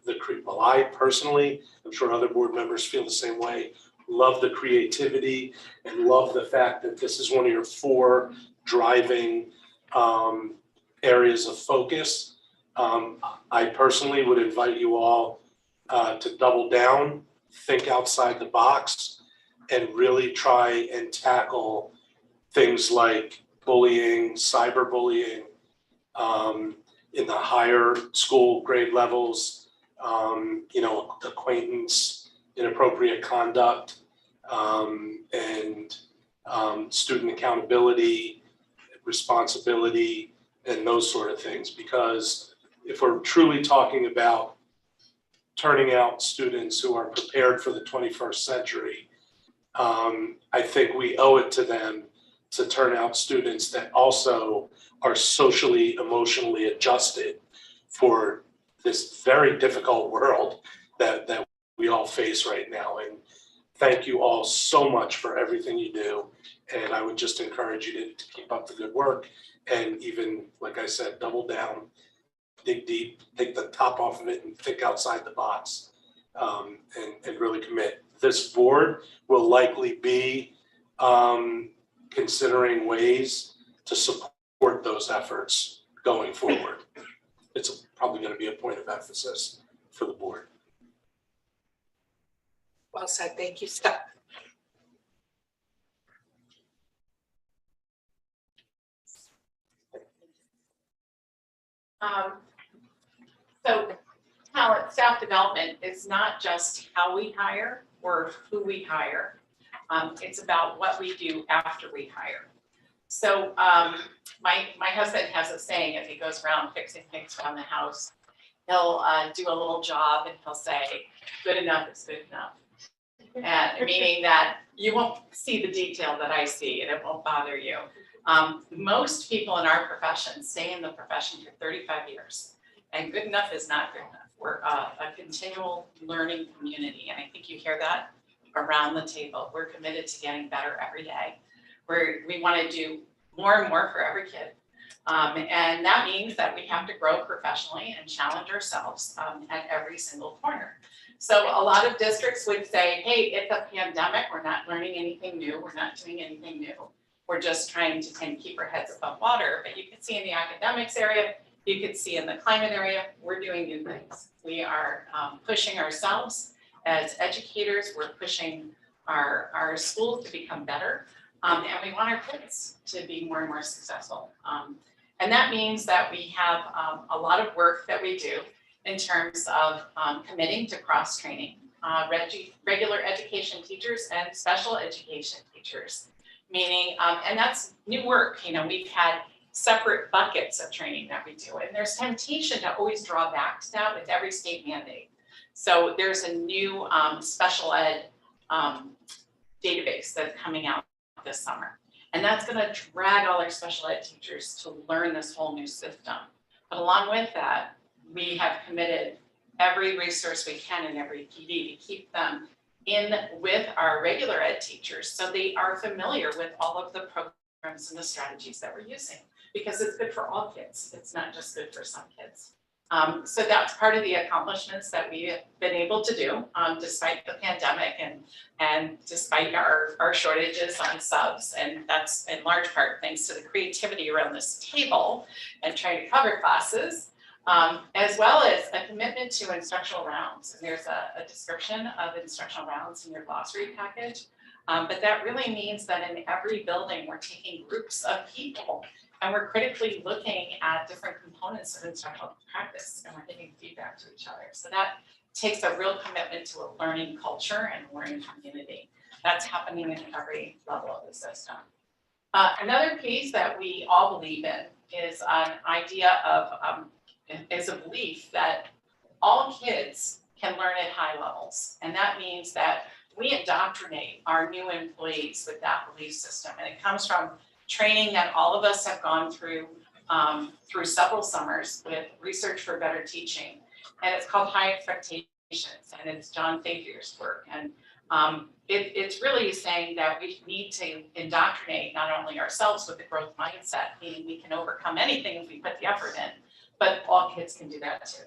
I personally, I'm sure other board members feel the same way, love the creativity and love the fact that this is one of your 4 driving areas of focus. I personally would invite you all to double down, think outside the box, and really try and tackle things like bullying, cyberbullying, in the higher school grade levels, acquaintance, inappropriate conduct, and student accountability, responsibility, and those sort of things. Because if we're truly talking about turning out students who are prepared for the 21st century, I think we owe it to them to turn out students that also are socially, emotionally adjusted for this very difficult world that we all face right now. And thank you all so much for everything you do. And I would just encourage you to keep up the good work and even, like I said, double down, dig deep, take the top off of it and think outside the box, and really commit. This board will likely be considering ways to support those efforts going forward. It's probably going to be a point of emphasis for the board. Well said, thank you, Steph. So talent, staff development is not just how we hire or who we hire. It's about what we do after we hire. So my husband has a saying as he goes around fixing things around the house. He'll do a little job and he'll say, good enough is good enough. And meaning that you won't see the detail that I see and it won't bother you. Most people in our profession stay in the profession for 35 years. And good enough is not good enough. We're a continual learning community. And I think you hear that around the table. We're committed to getting better every day. We want to do more and more for every kid. And that means that we have to grow professionally and challenge ourselves at every single corner. So a lot of districts would say, hey, it's a pandemic. We're not learning anything new. We're not doing anything new. We're just trying to kind of keep our heads above water. But you can see in the academics area, you could see in the climate area, we're doing new things. We are pushing ourselves as educators, we're pushing our schools to become better. And we want our kids to be more and more successful. And that means that we have a lot of work that we do in terms of committing to cross-training regular education teachers and special education teachers. Meaning, and that's new work, we've had separate buckets of training that we do. And there's temptation to always draw back to that with every state mandate. So there's a new special ed database that's coming out this summer. And that's gonna drag all our special ed teachers to learn this whole new system. But along with that, we have committed every resource we can in every PD to keep them in with our regular ed teachers so they are familiar with all of the programs and the strategies that we're using, because it's good for all kids. It's not just good for some kids. So that's part of the accomplishments that we have been able to do despite the pandemic and despite our shortages on subs. And that's in large part thanks to the creativity around this table and trying to cover classes, as well as a commitment to instructional rounds. And there's a description of instructional rounds in your glossary package. But that really means that in every building, we're taking groups of people and we're critically looking at different components of instructional practice and we're giving feedback to each other. So that takes a real commitment to a learning culture and a learning community. That's happening in every level of the system. Another piece that we all believe in is an idea of, is a belief that all kids can learn at high levels. And that means that we indoctrinate our new employees with that belief system. And it comes from training that all of us have gone through through several summers with Research for Better Teaching. And it's called High Expectations, and it's John Fafier's work. And it's really saying that we need to indoctrinate not only ourselves with the growth mindset, meaning we can overcome anything if we put the effort in, but all kids can do that too.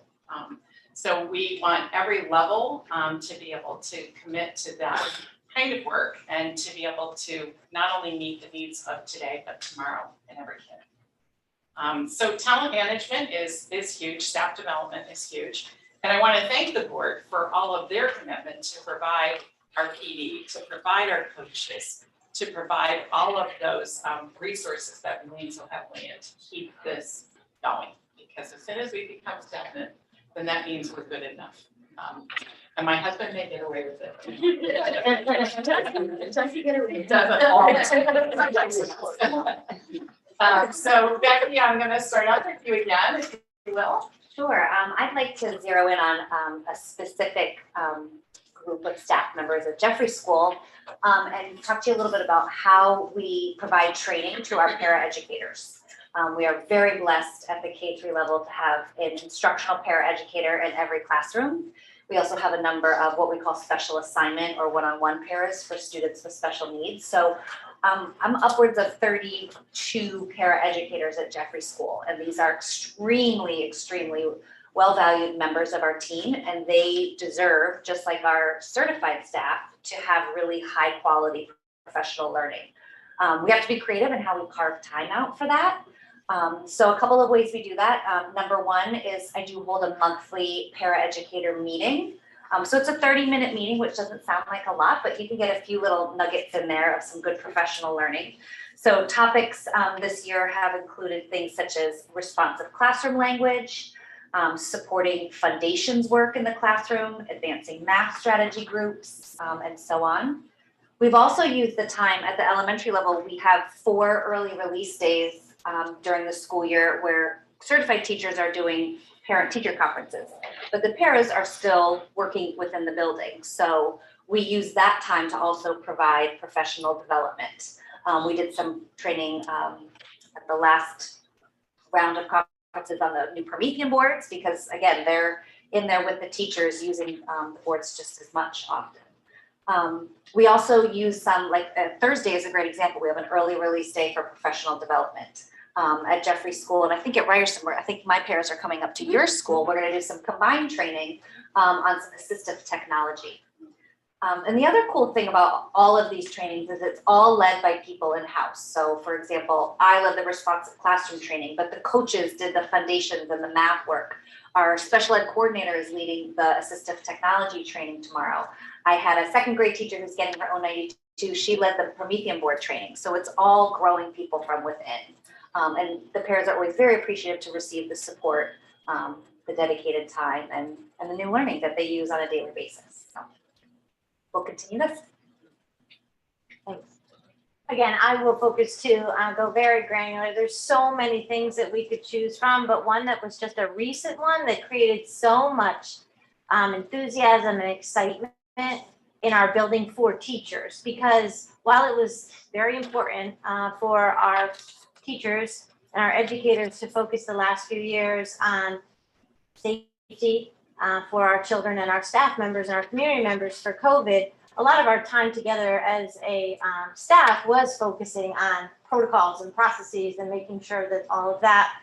So we want every level to be able to commit to that kind of work and to be able to not only meet the needs of today, but tomorrow in every kid. So talent management is huge, staff development is huge. And I want to thank the board for all of their commitment to provide our PD, to provide our coaches, to provide all of those resources that we lean so heavily in to keep this going. Because as soon as we become stagnant, then that means we're good enough. And my husband may get away with it. Doesn't always. So Becky, I'm going to start out with you again, if you will. Sure. I'd like to zero in on a specific group of staff members at Jeffrey School and talk to you a little bit about how we provide training to our paraeducators. We are very blessed at the K-3 level to have an instructional paraeducator in every classroom. We also have a number of what we call special assignment or one-on-one paras for students with special needs. So I'm upwards of 32 paraeducators at Jeffrey School, and these are extremely well-valued members of our team, and they deserve, just like our certified staff, to have really high-quality professional learning. We have to be creative in how we carve time out for that. So a couple of ways we do that. Number one is I do hold a monthly paraeducator meeting. So it's a 30-minute meeting, which doesn't sound like a lot, but you can get a few little nuggets in there of some good professional learning. So topics this year have included things such as responsive classroom language, supporting foundations work in the classroom, advancing math strategy groups, and so on. We've also used the time at the elementary level. We have 4 early release days during the school year where certified teachers are doing parent-teacher conferences, but the paras are still working within the building. So we use that time to also provide professional development. We did some training at the last round of conferences on the new Promethean boards because, again, they're in there with the teachers using the boards just as much often. We also use some, like Thursday is a great example. We have an early release day for professional development. At Jeffrey School, and I think at Ryerson, where I think my paras are coming up to your school, we're going to do some combined training on some assistive technology. And the other cool thing about all of these trainings is it's all led by people in-house. So for example, I led the responsive classroom training, but the coaches did the foundations and the math work. Our special ed coordinator is leading the assistive technology training tomorrow. I had a second grade teacher who's getting her own 92. She led the Promethean board training. So it's all growing people from within. And the parents are always very appreciative to receive the support, the dedicated time, and the new learning that they use on a daily basis. So we'll continue this. Thanks. Again, I will focus to go very granular. There's so many things that we could choose from, but one that was just a recent one that created so much enthusiasm and excitement in our building for teachers. Because while it was very important for our teachers and our educators to focus the last few years on safety for our children and our staff members and our community members for COVID, a lot of our time together as a staff was focusing on protocols and processes and making sure that all of that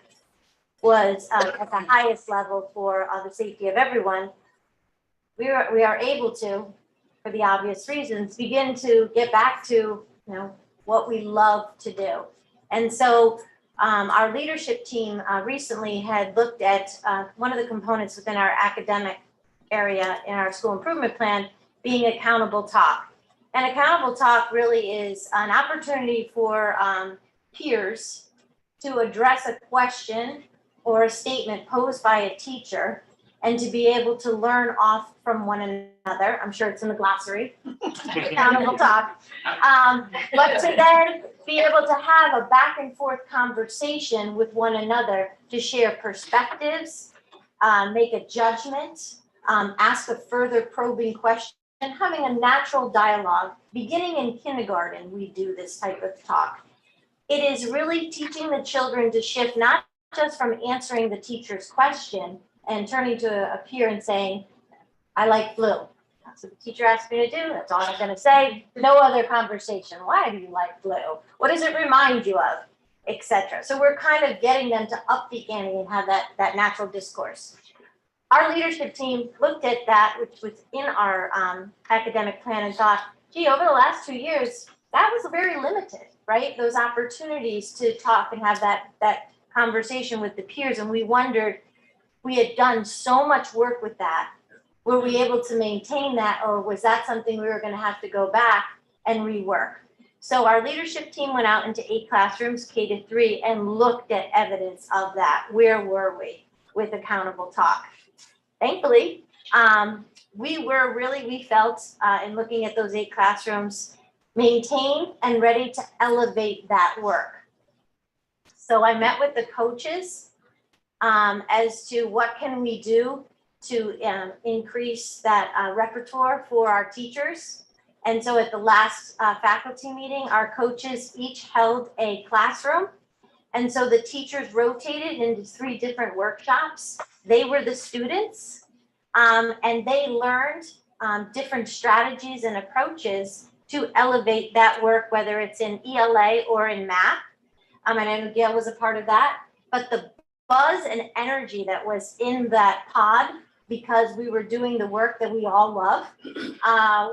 was at the highest level for the safety of everyone. We are able to, for the obvious reasons, begin to get back to what we love to do. And so our leadership team recently had looked at one of the components within our academic area in our school improvement plan being accountable talk. And accountable talk really is an opportunity for peers to address a question or a statement posed by a teacher and to be able to learn off from one another. I'm sure it's in the glossary, accountable talk. But to then be able to have a back and forth conversation with one another to share perspectives, make a judgment, ask a further probing question, and having a natural dialogue. Beginning in kindergarten, we do this type of talk. It is really teaching the children to shift not just from answering the teacher's question and turning to a peer and saying, I like blue. That's what the teacher asked me to do. That's all I'm going to say. No other conversation. Why do you like blue? What does it remind you of? Etc. So we're kind of getting them to up the ante and have that natural discourse. Our leadership team looked at that, which was in our academic plan, and thought, gee, over the last 2 years, that was very limited, right? Those opportunities to talk and have that conversation with the peers. And we wondered, we had done so much work with that. Were we able to maintain that, or was that something we were going to have to go back and rework? So our leadership team went out into 8 classrooms, K-3, and looked at evidence of that. Where were we with accountable talk? Thankfully, we felt in looking at those 8 classrooms, maintained and ready to elevate that work. So I met with the coaches as to what can we do to increase that repertoire for our teachers. And so at the last faculty meeting, our coaches each held a classroom. And so the teachers rotated into 3 different workshops. They were the students, and they learned different strategies and approaches to elevate that work, whether it's in ELA or in math. And I know Gail was a part of that, but the buzz and energy that was in that pod, because we were doing the work that we all love,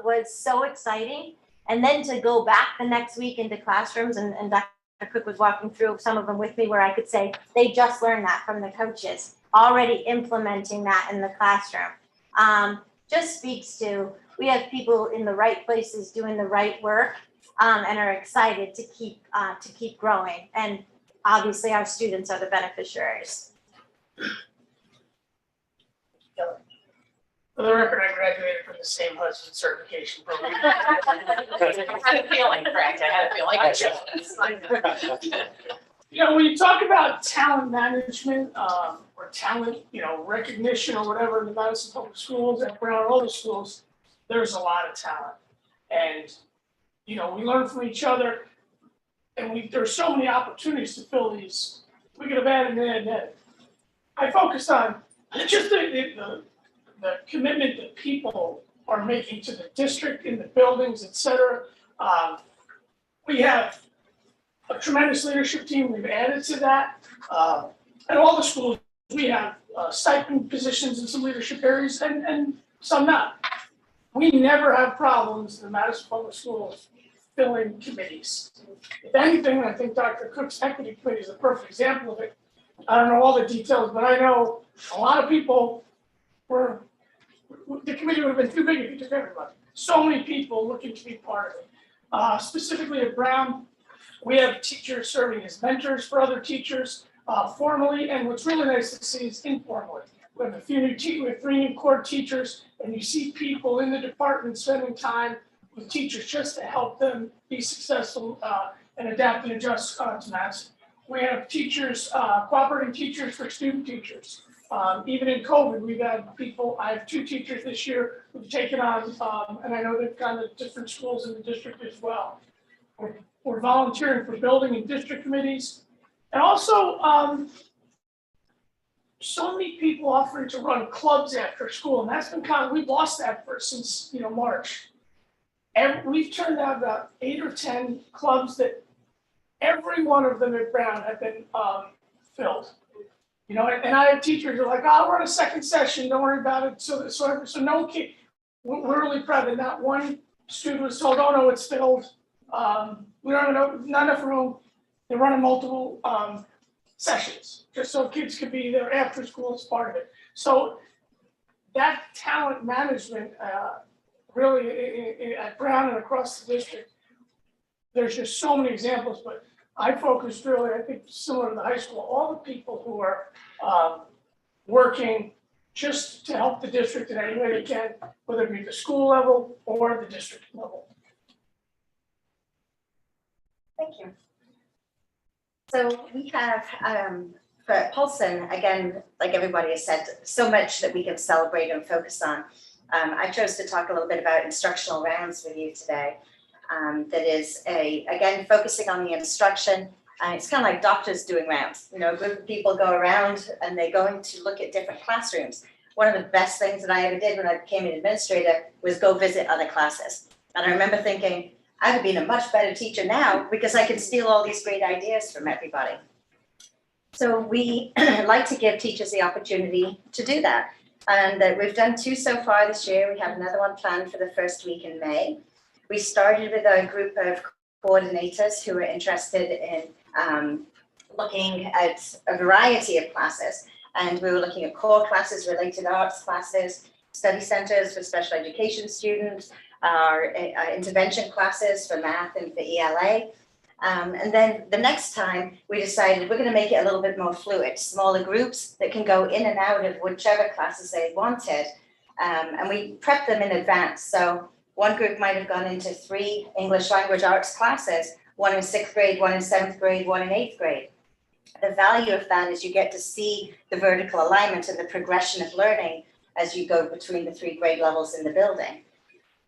was so exciting. And then to go back the next week into classrooms, and Dr. Cook was walking through some of them with me, where I could say, they just learned that from the coaches, already implementing that in the classroom. Just speaks to, we have people in the right places doing the right work, and are excited to keep growing. And obviously our students are the beneficiaries. For the record, I graduated from the same Hudson certification program. I had a feeling, Frank, I had a feeling. When you talk about talent management, or talent, recognition or whatever in the Madison Public Schools and around all the schools, there's a lot of talent. And, we learn from each other, and there's so many opportunities to fill these. We could have added that. I focused on just the commitment that people are making to the district, in the buildings, et cetera. We have a tremendous leadership team. We've added to that. At all the schools, we have stipend positions in some leadership areas and some not. we never have problems in the Madison Public Schools filling committees. If anything, I think Dr. Cook's equity committee is a perfect example of it. I don't know all the details, but I know a lot of people the committee would have been too big if you took everybody. So many people looking to be part of it. Specifically at Brown, we have teachers serving as mentors for other teachers, formally, and what's really nice to see is informally. We have we have 3 new core teachers, and you see people in the department spending time with teachers just to help them be successful and adapt and adjust to Madison. We have teachers, cooperating teachers for student teachers. Even in COVID, we've had people, I have 2 teachers this year who've taken on, and I know they've gone to different schools in the district as well. We're volunteering for building and district committees. And also, so many people offering to run clubs after school, and that's been we've lost that since March. And we've turned out about 8 or 10 clubs that every one of them at Brown have been filled. And I have teachers who are like, I'll run a second session, don't worry about it. So no kid, we're really proud that not one student was told, oh no, it's filled. We don't have not enough room. They're running multiple sessions, just so kids could be there after school as part of it. So that talent management, really at Brown and across the district, there's just so many examples, but I focused really, I think similar to the high school, all the people who are working just to help the district in any way they can, whether it be the school level or the district level. Thank you. So we have, for Paulson, again, like everybody has said, so much that we can celebrate and focus on. I chose to talk a little bit about instructional rounds with you today. That is again, focusing on the instruction. It's kind of like doctors doing rounds. A group of people go around and they're going to look at different classrooms. One of the best things that I ever did when I became an administrator was go visit other classes. And I remember thinking, I would be a much better teacher now because I can steal all these great ideas from everybody. So we like to give teachers the opportunity to do that. And we've done 2 so far this year. We have another one planned for the first week in May. We started with a group of coordinators who were interested in looking at a variety of classes. And we were looking at core classes, related arts classes, study centers for special education students, our intervention classes for math and for ELA. And then the next time we decided we're going to make it a little bit more fluid, smaller groups that can go in and out of whichever classes they wanted. And we prepped them in advance. So one group might have gone into 3 English language arts classes, one in 6th grade, one in 7th grade, one in 8th grade. The value of that is you get to see the vertical alignment and the progression of learning as you go between the 3 grade levels in the building.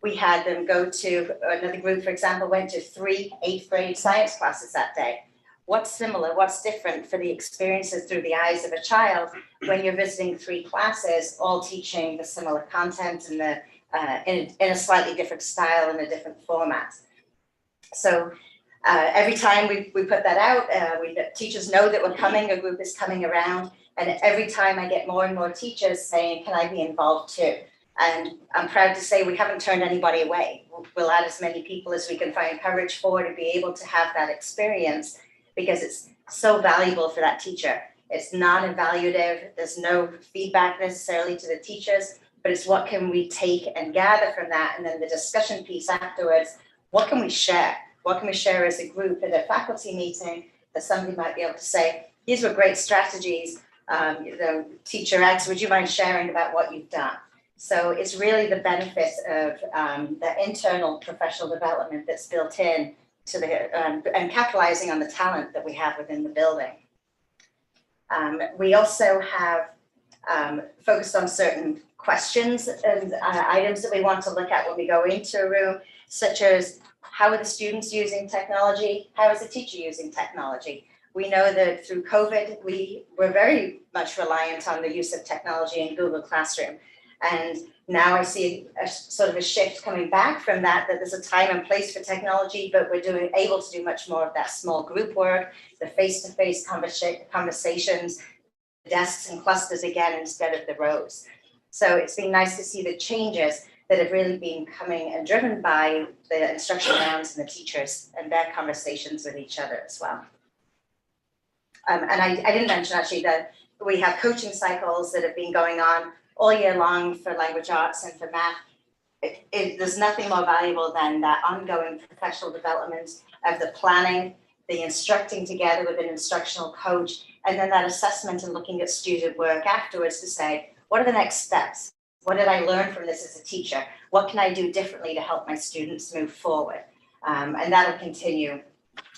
We had them go to, another group, for example, went to 3 8th grade science classes that day. What's similar, what's different for the experiences through the eyes of a child when you're visiting 3 classes, all teaching the similar content and the in a slightly different style and a different format. So every time we put that out, teachers know that we're coming, a group is coming around, and every time I get more and more teachers saying, can I be involved too? And I'm proud to say we haven't turned anybody away. We'll add as many people as we can find courage for to be able to have that experience because it's so valuable for that teacher. It's non-evaluative, there's no feedback necessarily to the teachers, but it's what can we take and gather from that, and then the discussion piece afterwards, what can we share? What can we share as a group at a faculty meeting that somebody might be able to say, these were great strategies, Teacher X, would you mind sharing about what you've done? So it's really the benefit of the internal professional development that's built in to the, and capitalizing on the talent that we have within the building. We also have focused on certain questions and items that we want to look at when we go into a room, such as how are the students using technology? How is the teacher using technology? We know that through COVID, we were very much reliant on the use of technology in Google Classroom. And now I see a sort of a shift coming back from that, that there's a time and place for technology, but we're able to do much more of that small group work, the face-to-face conversations, desks and clusters again instead of the rows. So it's been nice to see the changes that have really been coming and driven by the instructional rounds and the teachers and their conversations with each other as well. And I didn't mention actually that we have coaching cycles that have been going on all year long for language arts and for math. There's nothing more valuable than that ongoing professional development of the planning, the instructing together with an instructional coach, and then that assessment and looking at student work afterwards to say, what are the next steps? What did I learn from this as a teacher? What can I do differently to help my students move forward? And that'll continue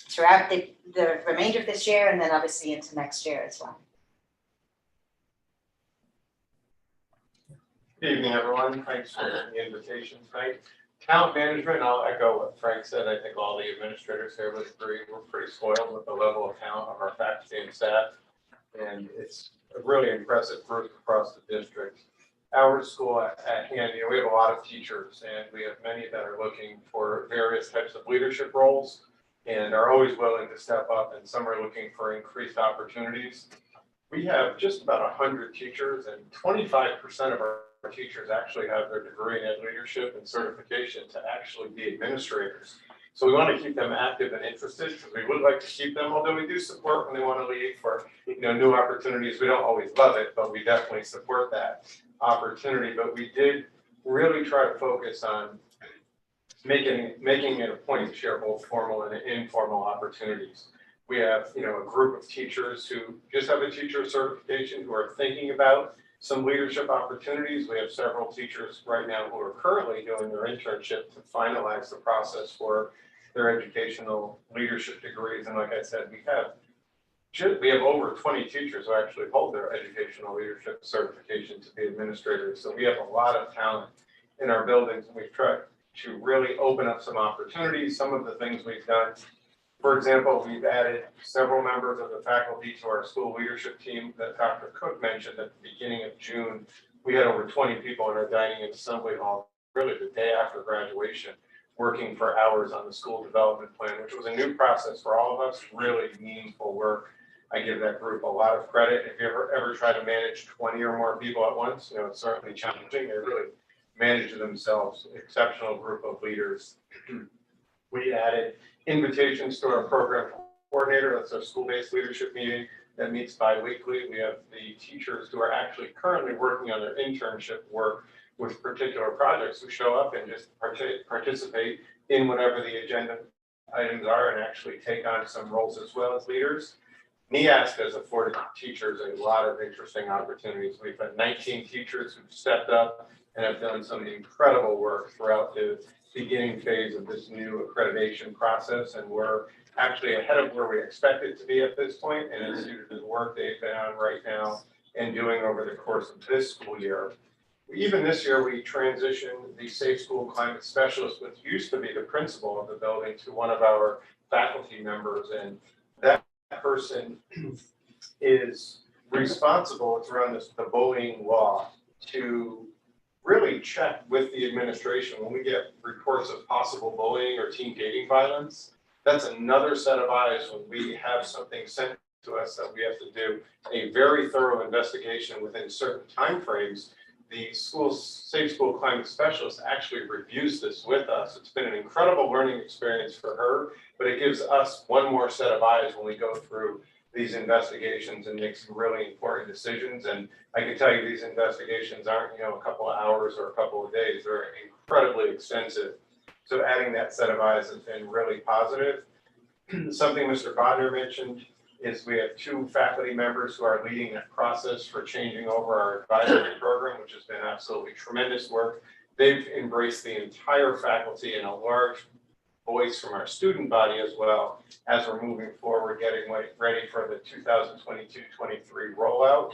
throughout the remainder of this year and then obviously into next year as well. Good evening, everyone. Thanks for the invitation tonight. Talent management, I'll echo what Frank said. I think all the administrators here would agree. We're pretty spoiled with the level of talent of our faculty and staff. And it's a really impressive group across the district. Our school at hand, we have a lot of teachers and we have many that are looking for various types of leadership roles and are always willing to step up, and some are looking for increased opportunities. We have just about 100 teachers, and 25% of our teachers actually have their degree in ed leadership and certification to actually be administrators. So we want to keep them active and interested because we would like to keep them, although we do support when they want to leave for new opportunities. We don't always love it, but we definitely support that opportunity. But we did really try to focus on making it a point to share both formal and informal opportunities. We have a group of teachers who just have a teacher certification who are thinking about some leadership opportunities. We have several teachers right now who are currently doing their internship to finalize the process for their educational leadership degrees. And like I said, we have over 20 teachers who actually hold their educational leadership certification to be administrators. So we have a lot of talent in our buildings, and we've tried to really open up some opportunities. Some of the things we've done, for example, we've added several members of the faculty to our school leadership team that Dr. Cook mentioned at the beginning of June. We had over 20 people in our dining and assembly hall, really the day after graduation, working for hours on the school development plan, which was a new process for all of us, really meaningful work. I give that group a lot of credit. If you ever try to manage 20 or more people at once, it's certainly challenging. They really manage themselves, exceptional group of leaders. We added invitations to our program coordinator. That's our school-based leadership meeting that meets bi-weekly. We have the teachers who are actually currently working on their internship work with particular projects who show up and just participate in whatever the agenda items are and actually take on some roles as well as leaders. NEASC has afforded teachers a lot of interesting opportunities. We've had 19 teachers who've stepped up and have done some incredible work throughout the beginning phase of this new accreditation process, and we're actually ahead of where we expected to be at this point, and it's due to the work they've been on right now and doing over the course of this school year. Even this year, we transitioned the Safe School Climate Specialist, which used to be the principal of the building, to one of our faculty members, and that person is responsible, it's around the bullying law, to really check with the administration when we get reports of possible bullying or teen dating violence. That's another set of eyes when we have something sent to us that we have to do a very thorough investigation within certain timeframes. The Safe School Climate Specialist actually reviews this with us. It's been an incredible learning experience for her, but it gives us one more set of eyes when we go through these investigations and make some really important decisions. And I can tell you these investigations aren't, a couple of hours or a couple of days. They're incredibly extensive. So adding that set of eyes has been really positive. Something Mr. Bodner mentioned is we have 2 faculty members who are leading that process for changing over our advisory program, which has been absolutely tremendous work. They've embraced the entire faculty and a large voice from our student body as well as we're moving forward, getting ready for the 2022-23 rollout.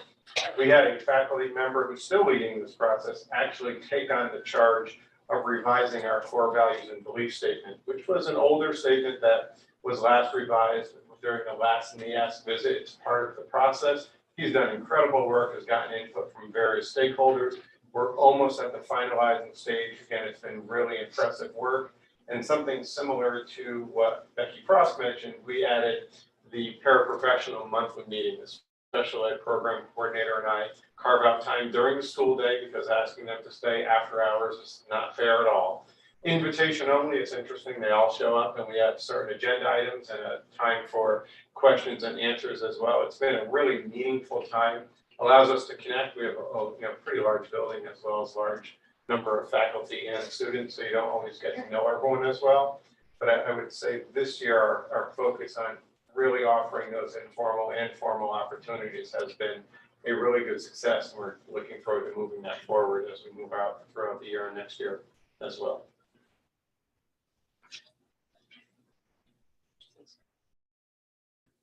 We had a faculty member who's still leading this process actually take on the charge of revising our core values and belief statement, which was an older statement that was last revised during the last NEASC visit. It's part of the process. He's done incredible work, has gotten input from various stakeholders. We're almost at the finalizing stage. Again, it's been really impressive work. And something similar to what Becky Frost mentioned, we added the Paraprofessional monthly meeting this special ed program coordinator and I carve out time during the school day because asking them to stay after hours is not fair at all. Invitation only, it's interesting, they all show up and we have certain agenda items and a time for questions and answers as well. It's been a really meaningful time, allows us to connect. We have a pretty large building as well as large number of faculty and students, so you don't always get to know everyone as well. But I would say this year our focus on really offering those informal and formal opportunities has been a really good success. We're looking forward to moving that forward as we move out throughout the year and next year as well.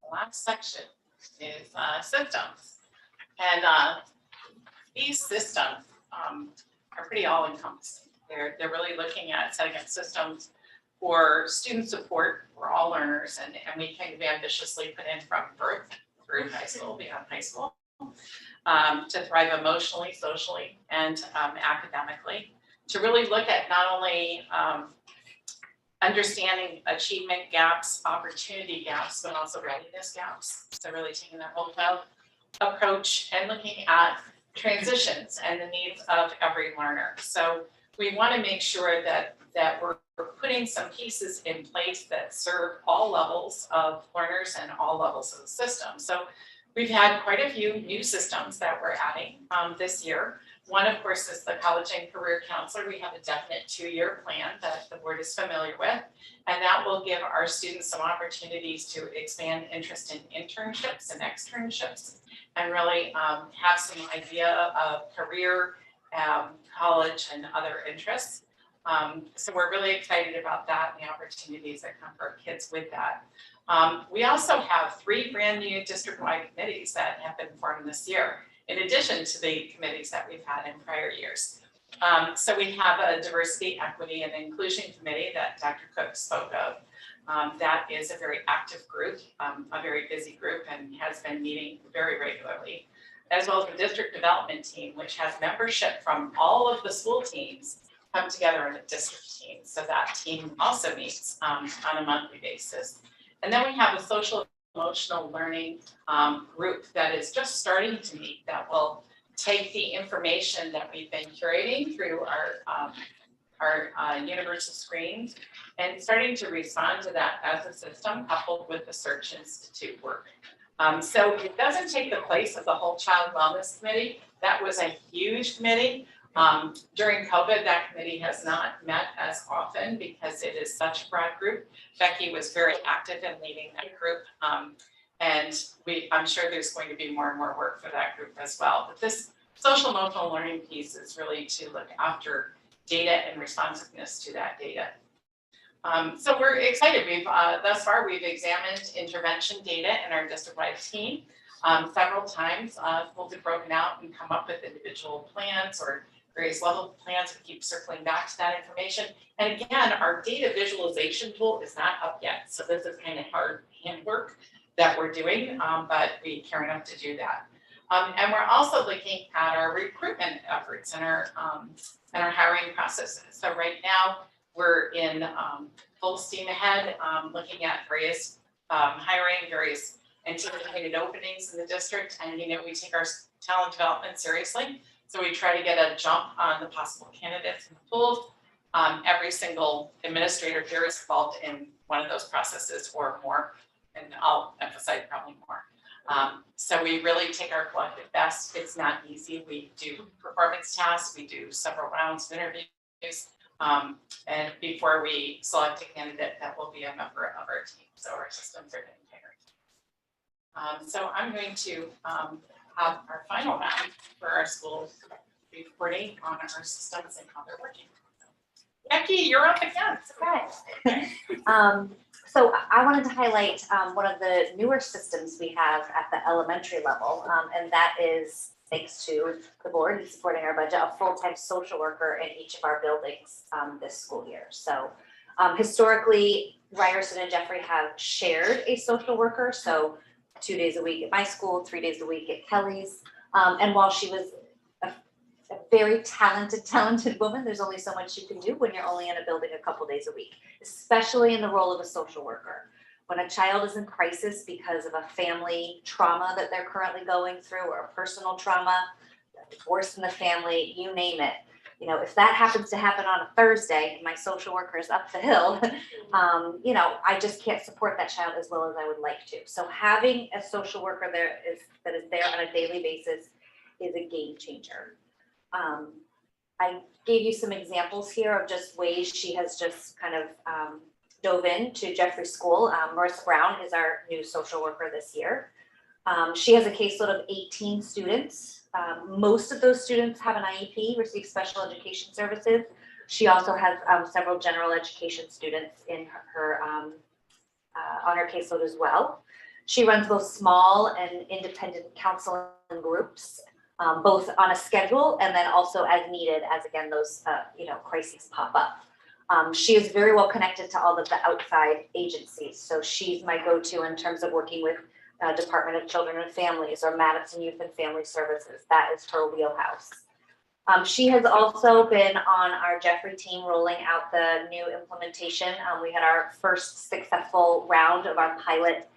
The last section is systems. And these systems are pretty all encompassing. They're really looking at setting up systems for student support for all learners, and we kind of ambitiously put in from birth through high school, beyond high school, to thrive emotionally, socially, and academically, to really look at not only understanding achievement gaps, opportunity gaps, but also readiness gaps. So really taking that whole child approach and looking at transitions and the needs of every learner. So we want to make sure that we're putting some pieces in place that serve all levels of learners and all levels of the system. So we've had quite a few new systems that we're adding this year. One, of course, is the College and Career Counselor. We have a definite 2-year plan that the board is familiar with, and that will give our students some opportunities to expand interest in internships and externships, and really have some idea of career, college, and other interests. So we're really excited about that and the opportunities that come for our kids with that. We also have 3 brand new district-wide committees that have been formed this year, in addition to the committees that we've had in prior years. So we have a diversity, equity, and inclusion committee that Dr. Cook spoke of. That is a very active group, a very busy group, and has been meeting very regularly, as well as the district development team, which has membership from all of the school teams come together in a district team. So that team also meets on a monthly basis. And then we have a social emotional learning group that is just starting to meet, that will take the information that we've been curating through our universal screens and starting to respond to that as a system coupled with the Search Institute work. So it doesn't take the place of the whole Child Wellness Committee. That was a huge committee. During COVID, that committee has not met as often because it is such a broad group. Becky was very active in leading that group. And I'm sure there's going to be more and more work for that group as well. But this social emotional learning piece is really to look after data and responsiveness to that data. So we're excited. Thus far, we've examined intervention data in our district-wide team several times. We'll be broken out and come up with individual plans or various level plans. We keep circling back to that information. And again, our data visualization tool is not up yet. So this is kind of hard handwork that we're doing, but we care enough to do that. And we're also looking at our recruitment efforts and our hiring processes. So right now, we're in full steam ahead, looking at various hiring, various anticipated openings in the district. And we take our talent development seriously. So we try to get a jump on the possible candidates in the pools. Every single administrator here is involved in one of those processes or more, and I'll emphasize probably more. So we really take our collective best. It's not easy. We do performance tasks. We do several rounds of interviews. And before we select a candidate that will be a member of our team. So our systems are getting tighter. So I'm going to have our final round for our schools reporting on our systems and how they're working. Becky, you're up again. Surprise. So I wanted to highlight one of the newer systems we have at the elementary level, and that is, thanks to the board and supporting our budget, a full-time social worker in each of our buildings this school year. So historically, Ryerson and Jeffrey have shared a social worker, so 2 days a week at my school, 3 days a week at Kelly's. And while she was a very talented woman, there's only so much you can do when you're only in a building a couple days a week, especially in the role of a social worker. When a child is in crisis because of a family trauma that they're currently going through or a personal trauma, divorce in the family, you name it. You know, if that happens to happen on a Thursday, and my social worker is up the hill, you know, I just can't support that child as well as I would like to. So having a social worker that is there on a daily basis is a game changer. I gave you some examples here of just ways she has just kind of dove into Jeffrey School. Marissa Brown is our new social worker this year. She has a caseload of 18 students. Most of those students have an IEP, receive special education services. She also has several general education students in her on her caseload as well. She runs both small and independent counseling groups, both on a schedule and then also as needed, as again those you know, crises pop up. She is very well connected to all of the outside agencies, so she's my go-to in terms of working with Department of Children and Families or Madison Youth and Family Services. That is her wheelhouse. She has also been on our Jeffrey team rolling out the new implementation. We had our first successful round of our pilot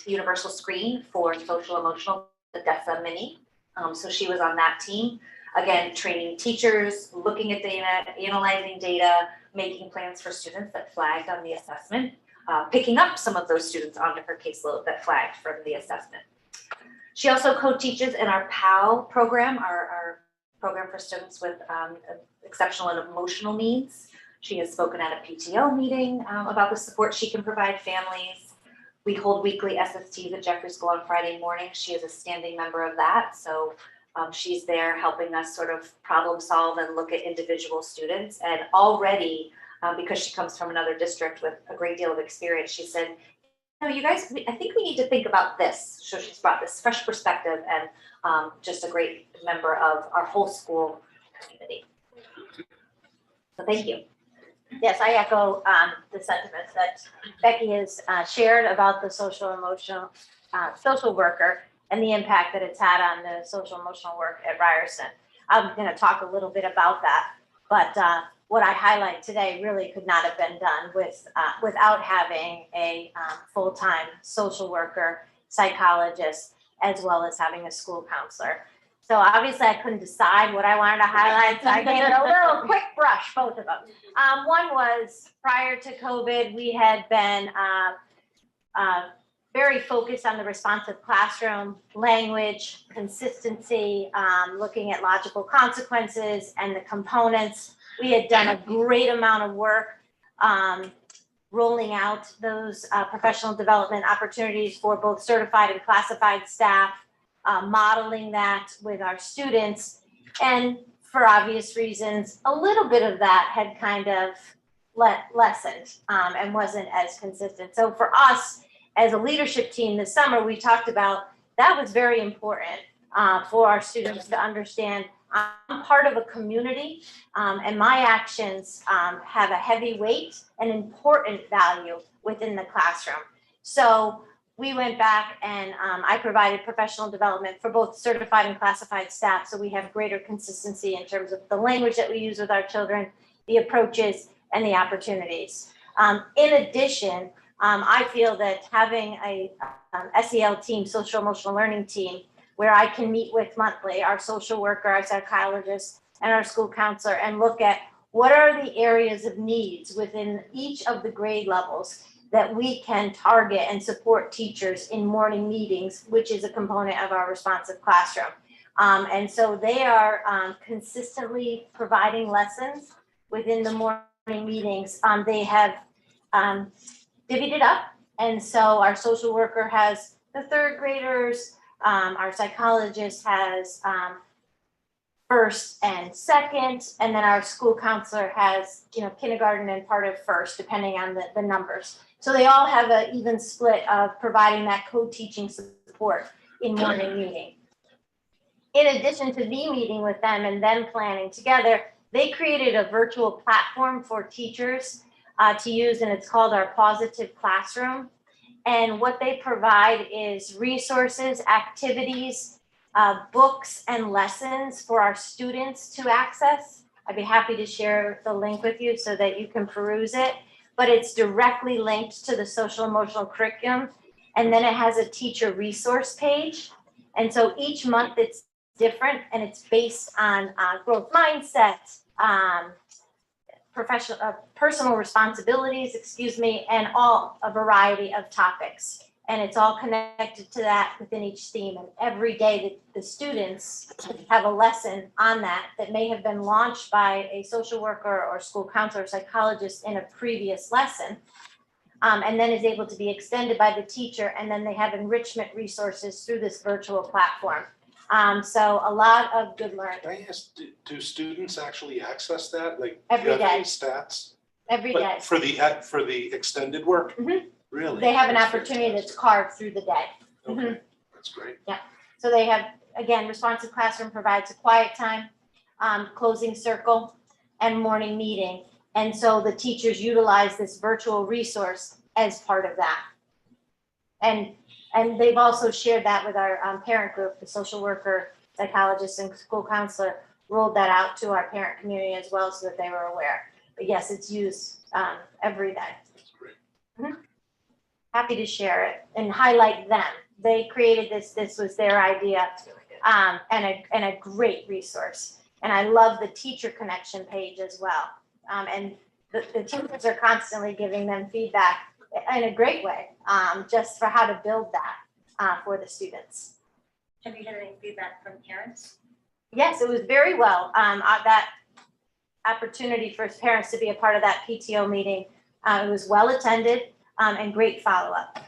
universal screen for social emotional, the DESA mini. So she was on that team. Again, training teachers, looking at data, analyzing data, making plans for students that flagged on the assessment. Picking up some of those students onto her caseload that flagged from the assessment. She also co-teaches in our PAL program, our program for students with exceptional and emotional needs. She has spoken at a PTO meeting about the support she can provide families. We hold weekly SSTs at Jeffrey School on Friday mornings. She is a standing member of that. So she's there helping us sort of problem solve and look at individual students. And already, because she comes from another district with a great deal of experience, she said, "No, you guys, I think we need to think about this." So she's brought this fresh perspective and just a great member of our whole school community. So thank you. Yes, I echo the sentiments that Becky has shared about the social emotional social worker and the impact that it's had on the social emotional work at Ryerson. I'm going to talk a little bit about that, but what I highlight today really could not have been done without having a full-time social worker, psychologist, as well as having a school counselor. So obviously I couldn't decide what I wanted to highlight, so I gave it a little quick brush, both of them. One was prior to COVID, we had been very focused on the responsive classroom, language, consistency, looking at logical consequences and the components. We had done a great amount of work rolling out those professional development opportunities for both certified and classified staff, modeling that with our students. And for obvious reasons, a little bit of that had kind of lessened and wasn't as consistent. So for us as a leadership team this summer, we talked about that was very important for our students to understand. I'm part of a community and my actions have a heavy weight and important value within the classroom. So we went back and I provided professional development for both certified and classified staff, so we have greater consistency in terms of the language that we use with our children, the approaches, and the opportunities. In addition, I feel that having a SEL team, social emotional learning team, where I can meet with monthly our social worker, our psychologist, and our school counselor and look at what are the areas of needs within each of the grade levels that we can target and support teachers in morning meetings, which is a component of our responsive classroom. And so they are consistently providing lessons within the morning meetings. They have divvied it up. And so our social worker has the third graders, our psychologist has first and second, and then our school counselor has, kindergarten and part of first, depending on the numbers. So they all have an even split of providing that co-teaching support in morning meeting. In addition to the meeting with them and them planning together, they created a virtual platform for teachers to use, and it's called our Positive Classroom. And what they provide is resources, activities, books, and lessons for our students to access. I'd be happy to share the link with you so that you can peruse it. but it's directly linked to the social emotional curriculum. And then it has a teacher resource page. And so each month it's different and it's based on growth mindset, personal responsibilities, and a variety of topics. And it's all connected to that within each theme. And every day the students have a lesson on that may have been launched by a social worker or school counselor or psychologist in a previous lesson. And then is able to be extended by the teacher, and then they have enrichment resources through this virtual platform. So a lot of good learning. Can I ask, do students actually access that? Like, Every do you have any day. stats? Every day. For the extended work? Mhm. Really? They have an That's opportunity that's fantastic. carved through the day. Okay, that's great. So they have, again, responsive classroom provides a quiet time, closing circle, and morning meeting. And so the teachers utilize this virtual resource as part of that. And they've also shared that with our parent group, the social worker, psychologist, and school counselor rolled that out to our parent community as well so that they were aware. But yes, it's used every day. That's great. Happy to share it and highlight them. They created this was their idea, and a great resource. And I love the teacher connection page as well. And the teachers are constantly giving them feedback in a great way, just for how to build that for the students. Have you had any feedback from parents? Yes, it was very well. That opportunity for parents to be a part of that PTO meeting, it was well attended and great follow-up.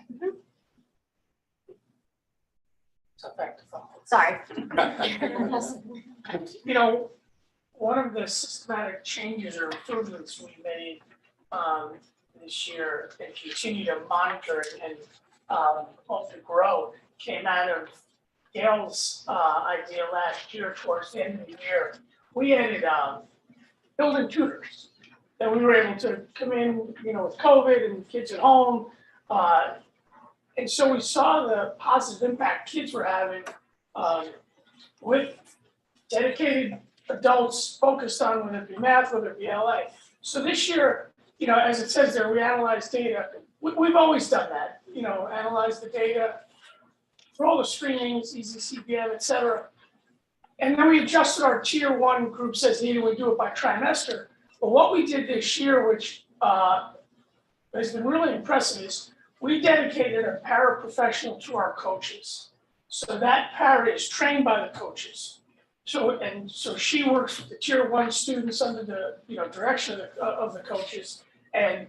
So back to follow. Sorry. You know, one of the systematic changes or improvements we made this year and continue to monitor and hope to grow came out of Gail's idea last year towards the end of the year. We added building tutors that we were able to come in, you know, with COVID and kids at home. And so we saw the positive impact kids were having with dedicated adults focused on whether it be math, whether it be LA. So this year, you know, as it says there, we analyze data. We've always done that, you know, analyze the data for all the screenings, easy CPM, et cetera. And then we adjusted our tier 1 groups as needed. We do it by trimester. But what we did this year, which has been really impressive, is we dedicated a paraprofessional to our coaches. So that para is trained by the coaches. So she works with the tier 1 students under the direction of the coaches. And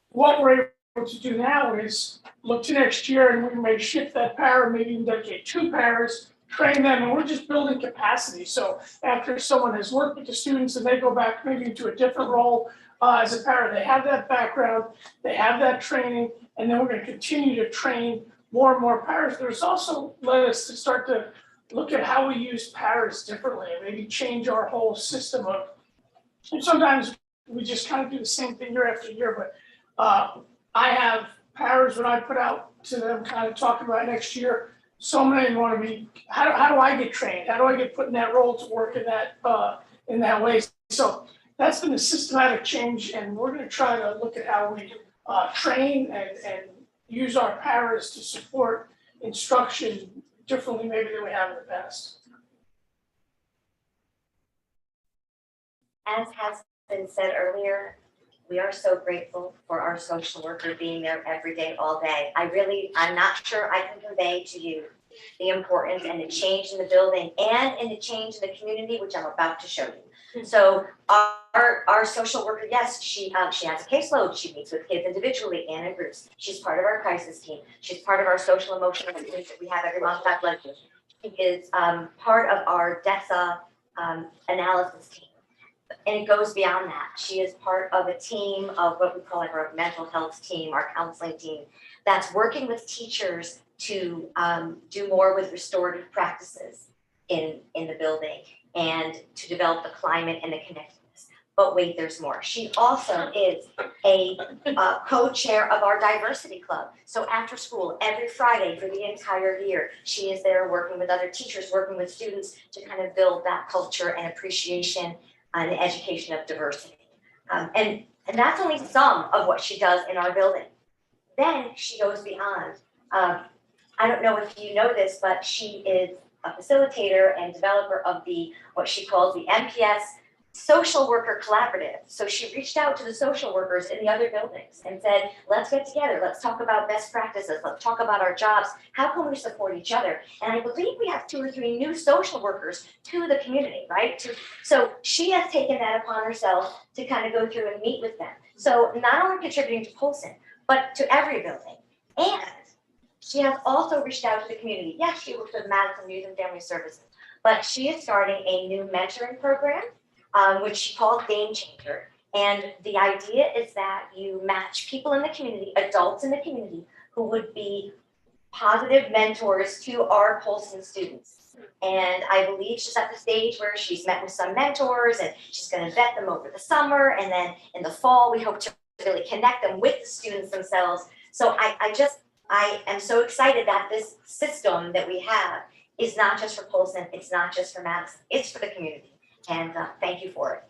what we're able to do now is look to next year, and we may shift that para, maybe even dedicate 2 paras, train them, and we're just building capacity. So after someone has worked with the students and they go back maybe into a different role as a para, they have that background, they have that training, and then we're going to continue to train more and more paras. There's also led us to start to look at how we use paras differently and maybe change our whole system of, and sometimes we just kind of do the same thing year after year, but I have paras that I put out to them kind of talking about next year. So many want to be, how do I get trained? How do I get put in that role to work in that way? So that's been a systematic change, and we're going to try to look at how we train and use our paras to support instruction differently maybe than we have in the past. As has been said earlier, we are so grateful for our social worker being there every day, all day. I'm not sure I can convey to you the importance and the change in the building and in the change in the community, which I'm about to show you. So our social worker, yes, she has a caseload. She meets with kids individually and in groups. She's part of our crisis team. She's part of our social emotional teams that we have every month at lunch. She is part of our DESA analysis team. And it goes beyond that. She is part of a team of what we call like our mental health team, our counseling team, that's working with teachers to do more with restorative practices in the building and to develop the climate and the connectedness. But wait, there's more. She also is a co-chair of our diversity club. So after school, every Friday for the entire year, she is there working with other teachers, working with students to kind of build that culture and appreciation and education of diversity. And And that's only some of what she does in our building. Then she goes beyond. I don't know if you know this, but she is a facilitator and developer of what she calls the MPS Social Worker Collaborative. So she reached out to the social workers in the other buildings and said, let's get together, let's talk about best practices, let's talk about our jobs, how can we support each other? And I believe we have 2 or 3 new social workers to the community, right? So she has taken that upon herself to kind of go through and meet with them. So not only contributing to Polson, but to every building. And she has also reached out to the community. Yes, she works with Madison Youth and Family Services, but she is starting a new mentoring program, which she calls Game Changer. And the idea is that you match people in the community, adults in the community, who would be positive mentors to our Polson students. And I believe she's at the stage where she's met with some mentors and she's going to vet them over the summer. And then in the fall, we hope to really connect them with the students themselves. So I am so excited that this system that we have is not just for Polson, it's not just for Madison, it's for the community. And thank you for it.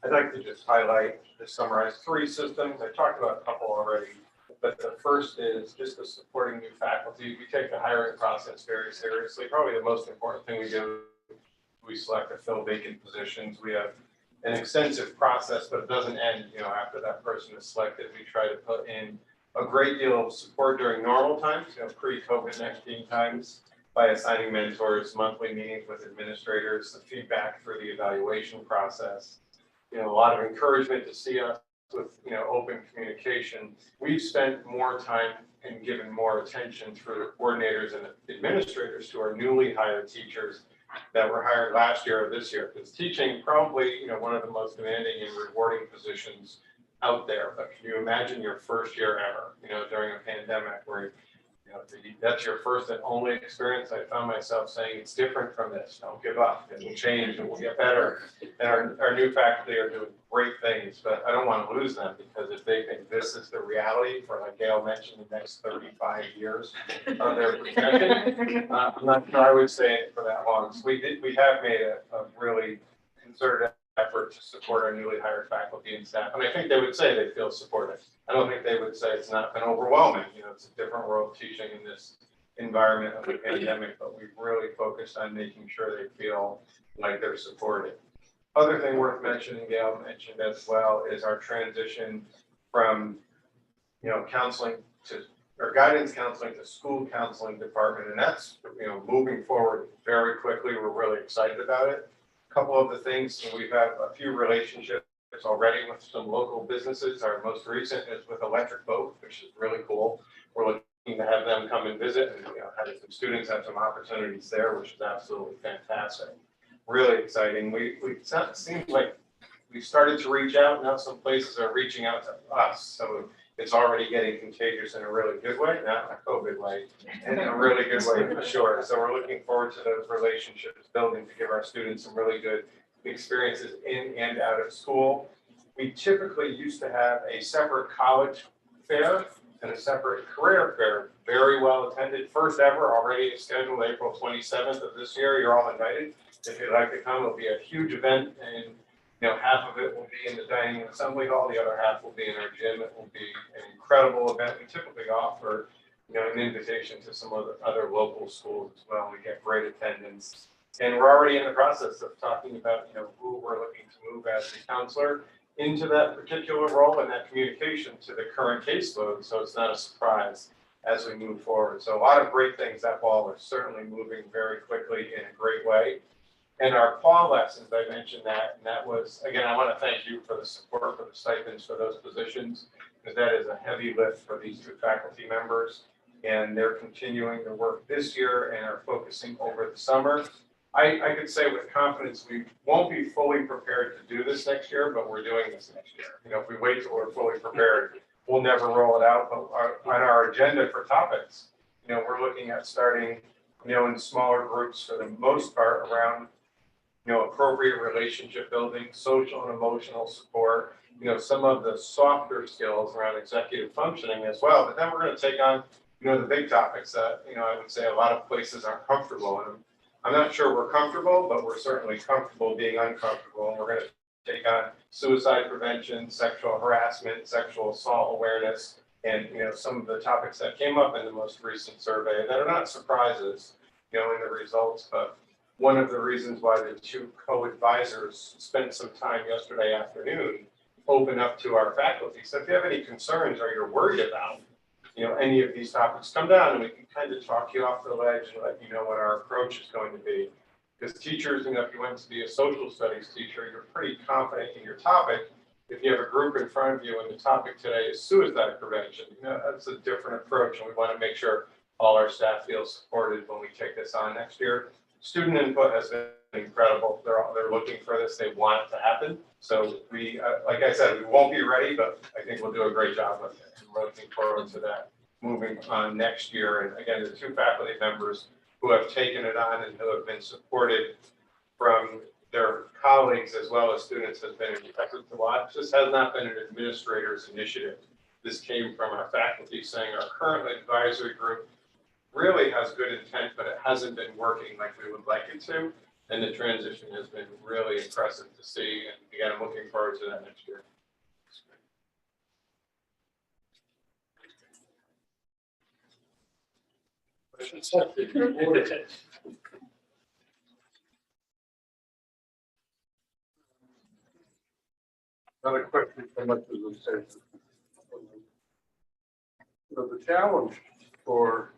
I'd like to just highlight, to summarize 3 systems. I talked about a couple already, but the first is just the supporting new faculty. We take the hiring process very seriously. Probably the most important thing we do, we select to fill vacant positions. We have an extensive process, but it doesn't end, after that person is selected. We try to put in a great deal of support during normal times, pre-COVID-19 times, by assigning mentors, monthly meetings with administrators, the feedback for the evaluation process, a lot of encouragement to see us with, open communication. We've spent more time and given more attention through the coordinators and administrators to our newly hired teachers that were hired last year or this year, because teaching probably, one of the most demanding and rewarding positions out there. But can you imagine your first year ever, during a pandemic where, that's your first and only experience? I found myself saying, it's different from this. Don't give up. It will change. It will get better. And our new faculty are doing great things, but I don't want to lose them, because if they think this is the reality for, like Gail mentioned, the next 35 years of their profession, I'm not sure I would stay in it for that long. So we have made a really concerted effort to support our newly hired faculty and staff. And I think they would say they feel supported. I don't think they would say it's not been overwhelming. It's a different world teaching in this environment of the pandemic, but we've really focused on making sure they feel like they're supported. Other thing worth mentioning, Gail mentioned as well, is our transition from, counseling or guidance counseling to school counseling department. And that's, moving forward very quickly. We're really excited about it. A couple of the things, we've had a few relationships already with some local businesses. Our most recent is with Electric Boat, which is really cool. We're looking to have them come and visit and have some students have some opportunities there, which is absolutely fantastic. Really exciting. It seems like we started to reach out. Now some places are reaching out to us. So it's already getting contagious in a really good way, not a COVID way, in a really good way for sure. So we're looking forward to those relationships building to give our students some really good experiences in and out of school. We typically used to have a separate college fair and a separate career fair, very well attended, first ever, already scheduled April 27th of this year. You're all invited. If you'd like to come, it'll be a huge event, and half of it will be in the dining and assembly hall, the other half will be in our gym. It will be an incredible event. We typically offer an invitation to some of the other local schools as well. We get great attendance. And we're already in the process of talking about, who we're looking to move as a counselor into that particular role and that communication to the current caseload. So it's not a surprise as we move forward. So a lot of great things. That ball is certainly moving very quickly in a great way. And our fall lessons, I mentioned that, and that was, again, I want to thank you for the support for the stipends for those positions, because that is a heavy lift for these 2 faculty members. And they're continuing to work this year and are focusing over the summer. I could say with confidence, we won't be fully prepared to do this next year, but we're doing this next year. If we wait till we're fully prepared, we'll never roll it out. But on our agenda for topics, we're looking at starting, in smaller groups for the most part around, appropriate relationship building, social and emotional support, some of the softer skills around executive functioning as well. But then we're going to take on, the big topics that, I would say a lot of places aren't comfortable in. I'm not sure we're comfortable, but we're certainly comfortable being uncomfortable. And we're going to take on suicide prevention, sexual harassment, sexual assault awareness, and some of the topics that came up in the most recent survey that are not surprises, in the results. But one of the reasons why the two co-advisors spent some time yesterday afternoon open up to our faculty. So if you have any concerns or you're worried about, any of these topics, come down and we can kind of talk you off the ledge and let you know what our approach is going to be. Because teachers, if you went to be a social studies teacher, you're pretty confident in your topic. If you have a group in front of you and the topic today is suicide prevention, that's a different approach, and we want to make sure all our staff feels supported when we take this on next year. Student input has been incredible. They're looking for this. They want it to happen. So we, like I said, we won't be ready, but I think we'll do a great job with it. And we're looking forward to that moving on next year. And again, the two faculty members who have taken it on and who have been supported from their colleagues as well as students has been impressive to watch. This has not been an administrator's initiative. This came from our faculty saying our current advisory group really has good intent, but it hasn't been working like we would like it to. And the transition has been really impressive to see. And again, I'm looking forward to that next year. Not a question so much as a statement. The challenge for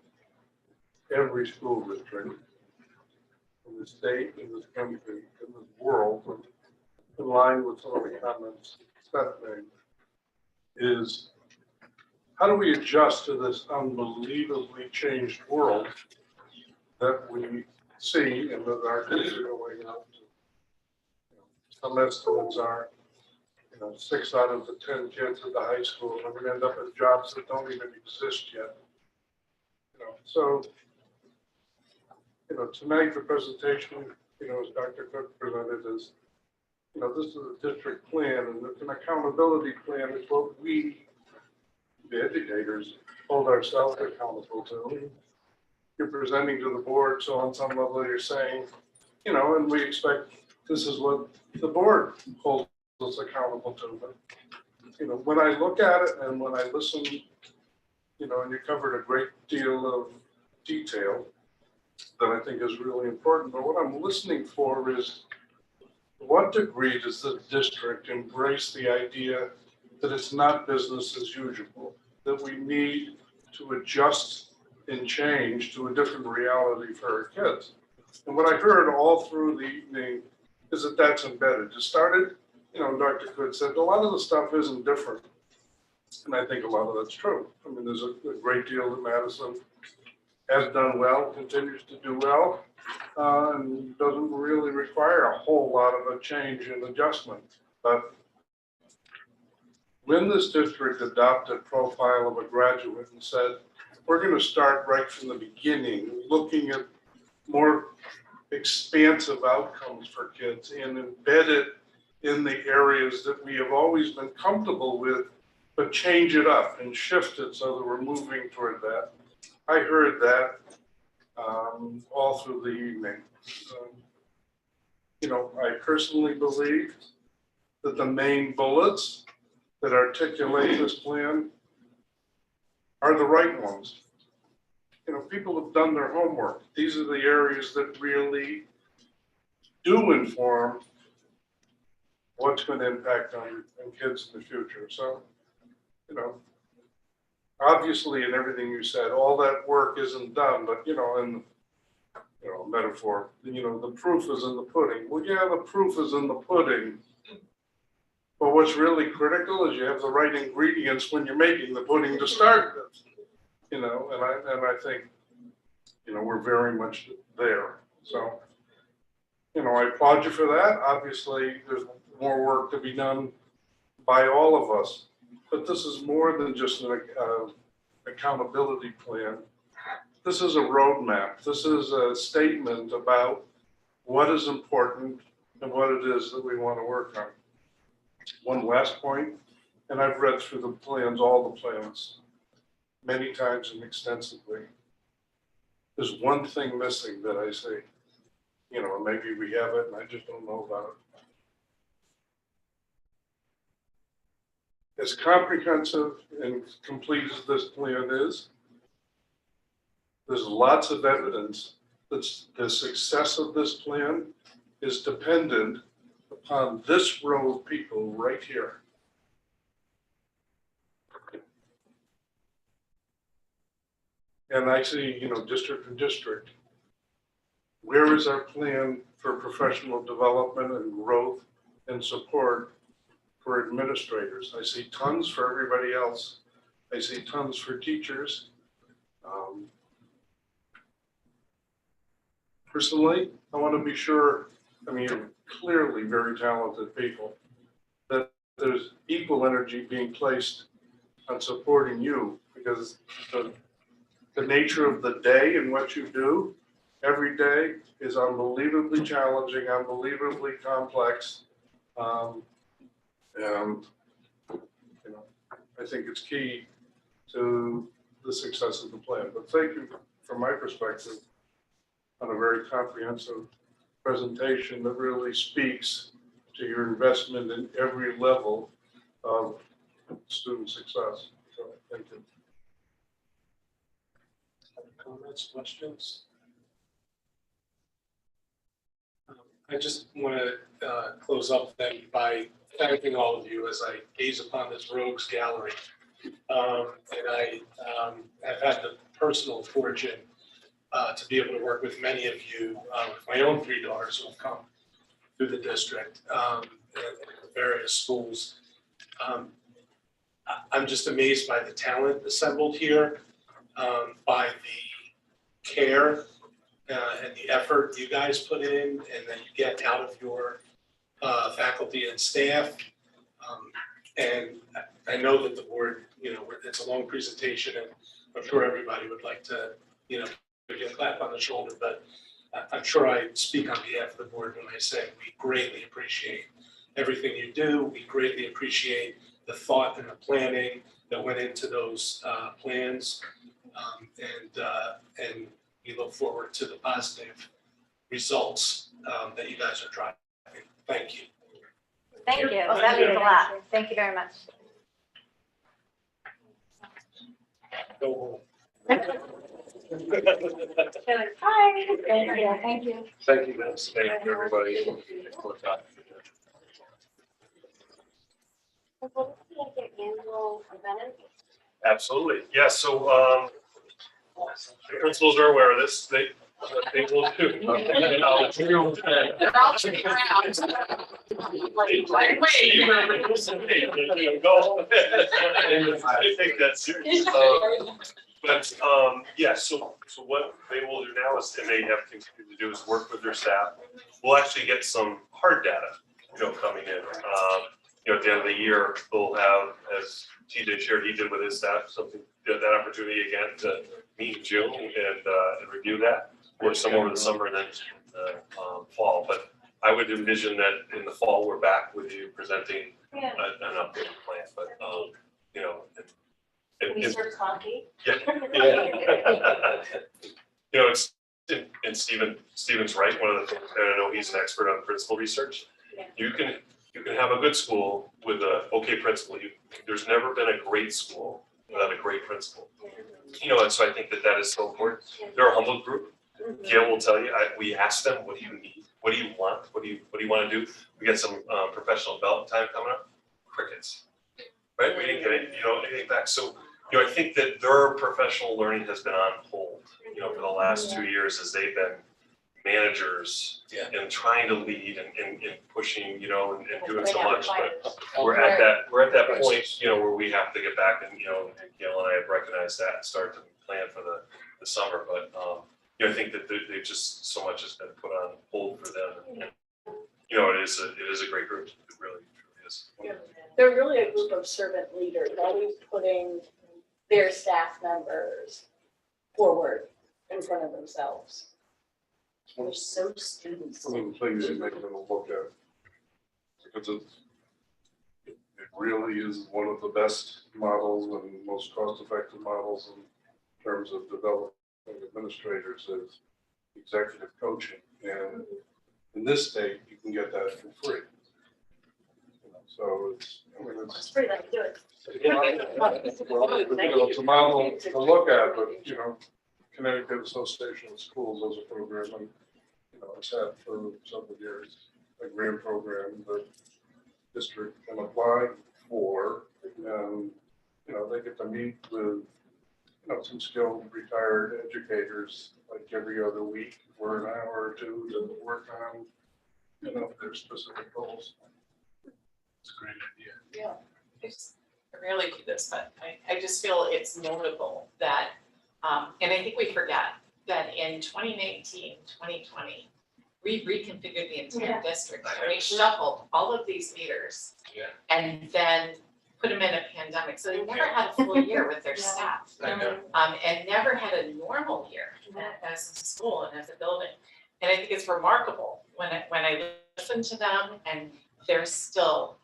every school district in the state, in this country, in this world, and in line with some of the comments Seth made, is how do we adjust to this unbelievably changed world that we see and that our kids are going out to? Some estimates are 6 out of the 10 kids at the high school are going to end up in jobs that don't even exist yet. So, tonight the presentation, as Dr. Cook presented is, this is a district plan and it's an accountability plan. It's what we, the educators, hold ourselves accountable to. You're presenting to the board, so on some level you're saying, and we expect this is what the board holds us accountable to. But, when I look at it and when I listen, and you covered a great deal of detail that I think is really important. But what I'm listening for is, to what degree does the district embrace the idea that it's not business as usual, that we need to adjust and change to a different reality for our kids? And what I heard all through the evening is that that's embedded. It started, Dr. Cook said, a lot of the stuff isn't different. And I think a lot of that's true. I mean, there's a great deal that Madison has done well, continues to do well, and doesn't really require a whole lot of a change and adjustment. But when this district adopted profile of a graduate and said, we're going to start right from the beginning, looking at more expansive outcomes for kids and embed it in the areas that we have always been comfortable with, but change it up and shift it so that we're moving toward that. I heard that all through the evening. I personally believe that the main bullets that articulate this plan are the right ones. People have done their homework. These are the areas that really do inform what's going to impact on kids in the future. So, obviously in everything you said, all that work isn't done, but in metaphor, the proof is in the pudding. Well, yeah, the proof is in the pudding. But what's really critical is you have the right ingredients when you're making the pudding to start with. And I think, we're very much there. So, I applaud you for that. Obviously, there's more work to be done by all of us. But this is more than just an accountability plan. This is a roadmap. This is a statement about what is important and what it is that we want to work on. One last point, and I've read through the plans, all the plans, many times and extensively. There's one thing missing that I say, You know, maybe we have it and I just don't know about it. As comprehensive and complete as this plan is, there's lots of evidence that the success of this plan is dependent upon this row of people right here. And I see, you know, district and district. Where is our plan for professional development and growth and support for administrators? I see tons for everybody else. I see tons for teachers. Personally, I want to be sure, I mean, you're clearly very talented people, that there's equal energy being placed on supporting you, because the nature of the day and what you do every day is unbelievably challenging, unbelievably complex. And, you know, I think it's key to the success of the plan. But thank you, from my perspective, on a very comprehensive presentation that really speaks to your investment in every level of student success. So thank you. Comments, questions? I just want to close up then by thanking all of you as I gaze upon this rogues gallery. And I have had the personal fortune to be able to work with many of you, with my own 3 daughters who have come through the district and the various schools. I'm just amazed by the talent assembled here, by the care and the effort you guys put in and that you get out of your faculty and staff. And I know that the board, you know, it's a long presentation and I'm sure everybody would like to, you know, get a clap on the shoulder, but I'm sure I speak on behalf of the board when I say we greatly appreciate everything you do. We greatly appreciate the thought and the planning that went into those plans. And we look forward to the positive results that you guys are driving. Thank you. Thank you. That means a lot. Thank you very much. Go home. Hi. Thank you. Thank you. Thank you, guys. Thank you, everybody. Absolutely. Yeah, so the principals are aware of this. They will do. They're all sitting around. I think that's serious. But yeah, so what they will do now is, and they have continued to do, is work with their staff. We'll actually get some hard data, you know, coming in. You know, at the end of the year, they'll have, as TJ shared, he did with his staff, something, that opportunity again to meet in June and review that, work some over the summer and then fall. But I would envision that in the fall, we're back with you presenting an updated plan. But you know, We serve coffee. yeah. You know, it's, and Steven's right. One of the things, and I know he's an expert on principal research. Yeah. You can have a good school with a okay principal. There's never been a great school without a great principal. You know, and so I think that is so important. They're a humble group. Gail will tell you. We asked them, "What do you need? What do you want? What do you want to do?" We got some professional development time coming up. Crickets, right? We didn't get anything back. So, you know, I think that their professional learning has been on hold, you know, for the last 2 years as they've been managers and trying to lead and pushing, you know, and doing so much. But we're at that point, you know, where we have to get back and, you know, and Gail and I have recognized that and start to plan for the summer. But you know, I think that they've just so much has been put on hold for them. And, you know, it is a great group. It really is. They're really a group of servant leaders, always putting their staff members forward in front of themselves. They're so students. Some of the things you make them look at, because it really is one of the best models and most cost-effective models in terms of developing administrators is executive coaching. And in this state, you can get that for free. So it's, I mean, It's free, let me do it. it's a model to look at, but, Connecticut Association of Schools has a program, and, it's had for several years, a grant program that district can apply for, and, they get to meet with, some skilled retired educators like every other week for an hour or two to work on, their specific goals. It's a great idea. Yeah, I rarely do this, but I just feel it's notable that, and I think we forget that in 2019, 2020, we reconfigured the entire district. And we shuffled all of these leaders. Yeah. And then put them in a pandemic. So they never had a full year with their staff. And never had a normal year as a school and as a building. And I think it's remarkable when I listen to them, and they're still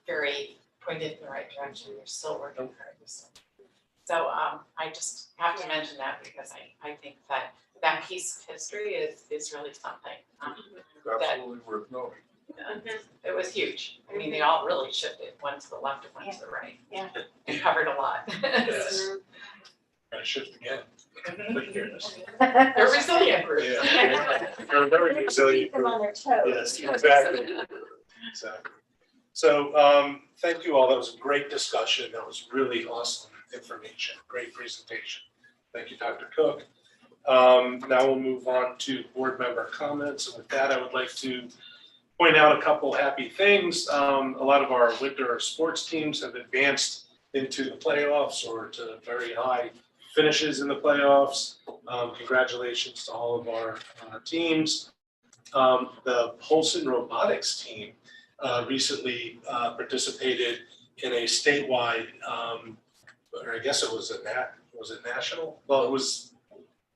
very pointed in the right direction. They're still working hard. So I just have to mention that because I think that piece of history is really something. Absolutely worth noting. It was huge. I mean, they all really shifted, one to the left and one to the right. Yeah. And covered a lot. Yes. Gonna shift again. They're resilient groups. Yeah. They're very resilient. Keep them on their toes. Yes, exactly. Exactly. So, thank you all. That was a great discussion. That was really awesome information. Great presentation. Thank you, Dr. Cook. Now we'll move on to board member comments. And with that, I would like to point out a couple happy things. A lot of our winter sports teams have advanced into the playoffs or to very high finishes in the playoffs. Congratulations to all of our teams. The Polson Robotics team recently participated in a statewide, or I guess it was it national? Well, it was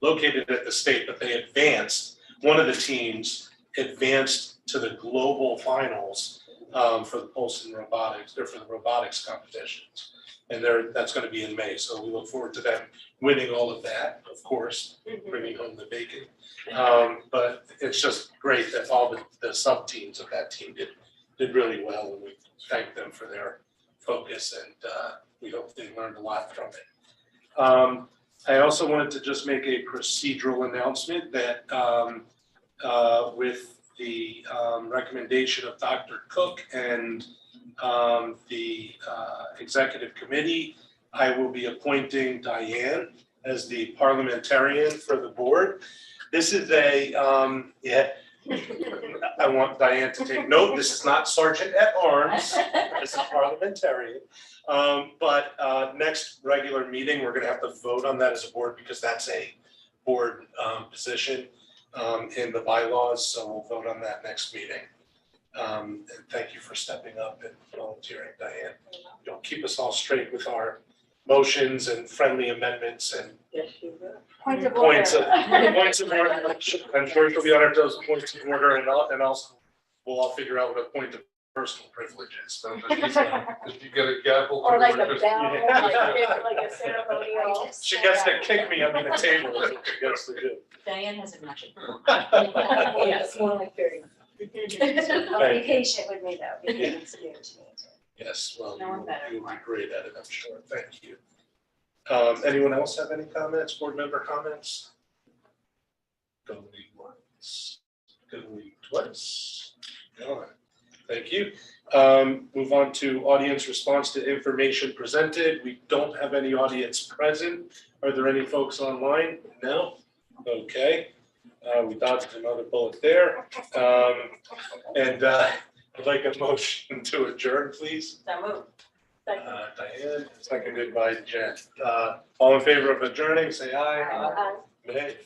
located at the state, but they advanced. One of the teams advanced to the global finals for the Polson Robotics, or for the robotics competitions. And that's going to be in May. So we look forward to them winning all of that, of course, bringing home the bacon. But it's just great that all the sub teams of that team did really well, and we thank them for their focus, and we hope they learned a lot from it. I also wanted to just make a procedural announcement that with the recommendation of Dr. Cook and the executive committee, I will be appointing Diane as the parliamentarian for the board. This is I want Diane to take note, this is not sergeant at arms, this is parliamentarian. But next regular meeting, we're gonna have to vote on that as a board because that's a board position in the bylaws, so we'll vote on that next meeting. And thank you for stepping up and volunteering, Diane. You'll keep us all straight with our motions and friendly amendments and Point of points order. Points of order. I'm sure she'll be on our toes, points of order, and also we'll all figure out what a point of personal privilege is. So did you get a gavel? Or like a just- bell, Yeah. like a ceremonial. She gets to kick me under the table, that's what she gets to do. Diane has a magic. Yes, more like 30. I'll be patient with me though, because it's new to me too. Yes, well, No one better. you'll be great at it, I'm sure. Thank you. Anyone else have any comments, board member comments? Going once, going twice. All right, thank you. Move on to audience response to information presented. We don't have any audience present. Are there any folks online? No? Okay. We dodged another bullet there. And I'd like a motion to adjourn, please. So move. Diane, seconded by Jen. All in favor of adjourning, say aye. Nay.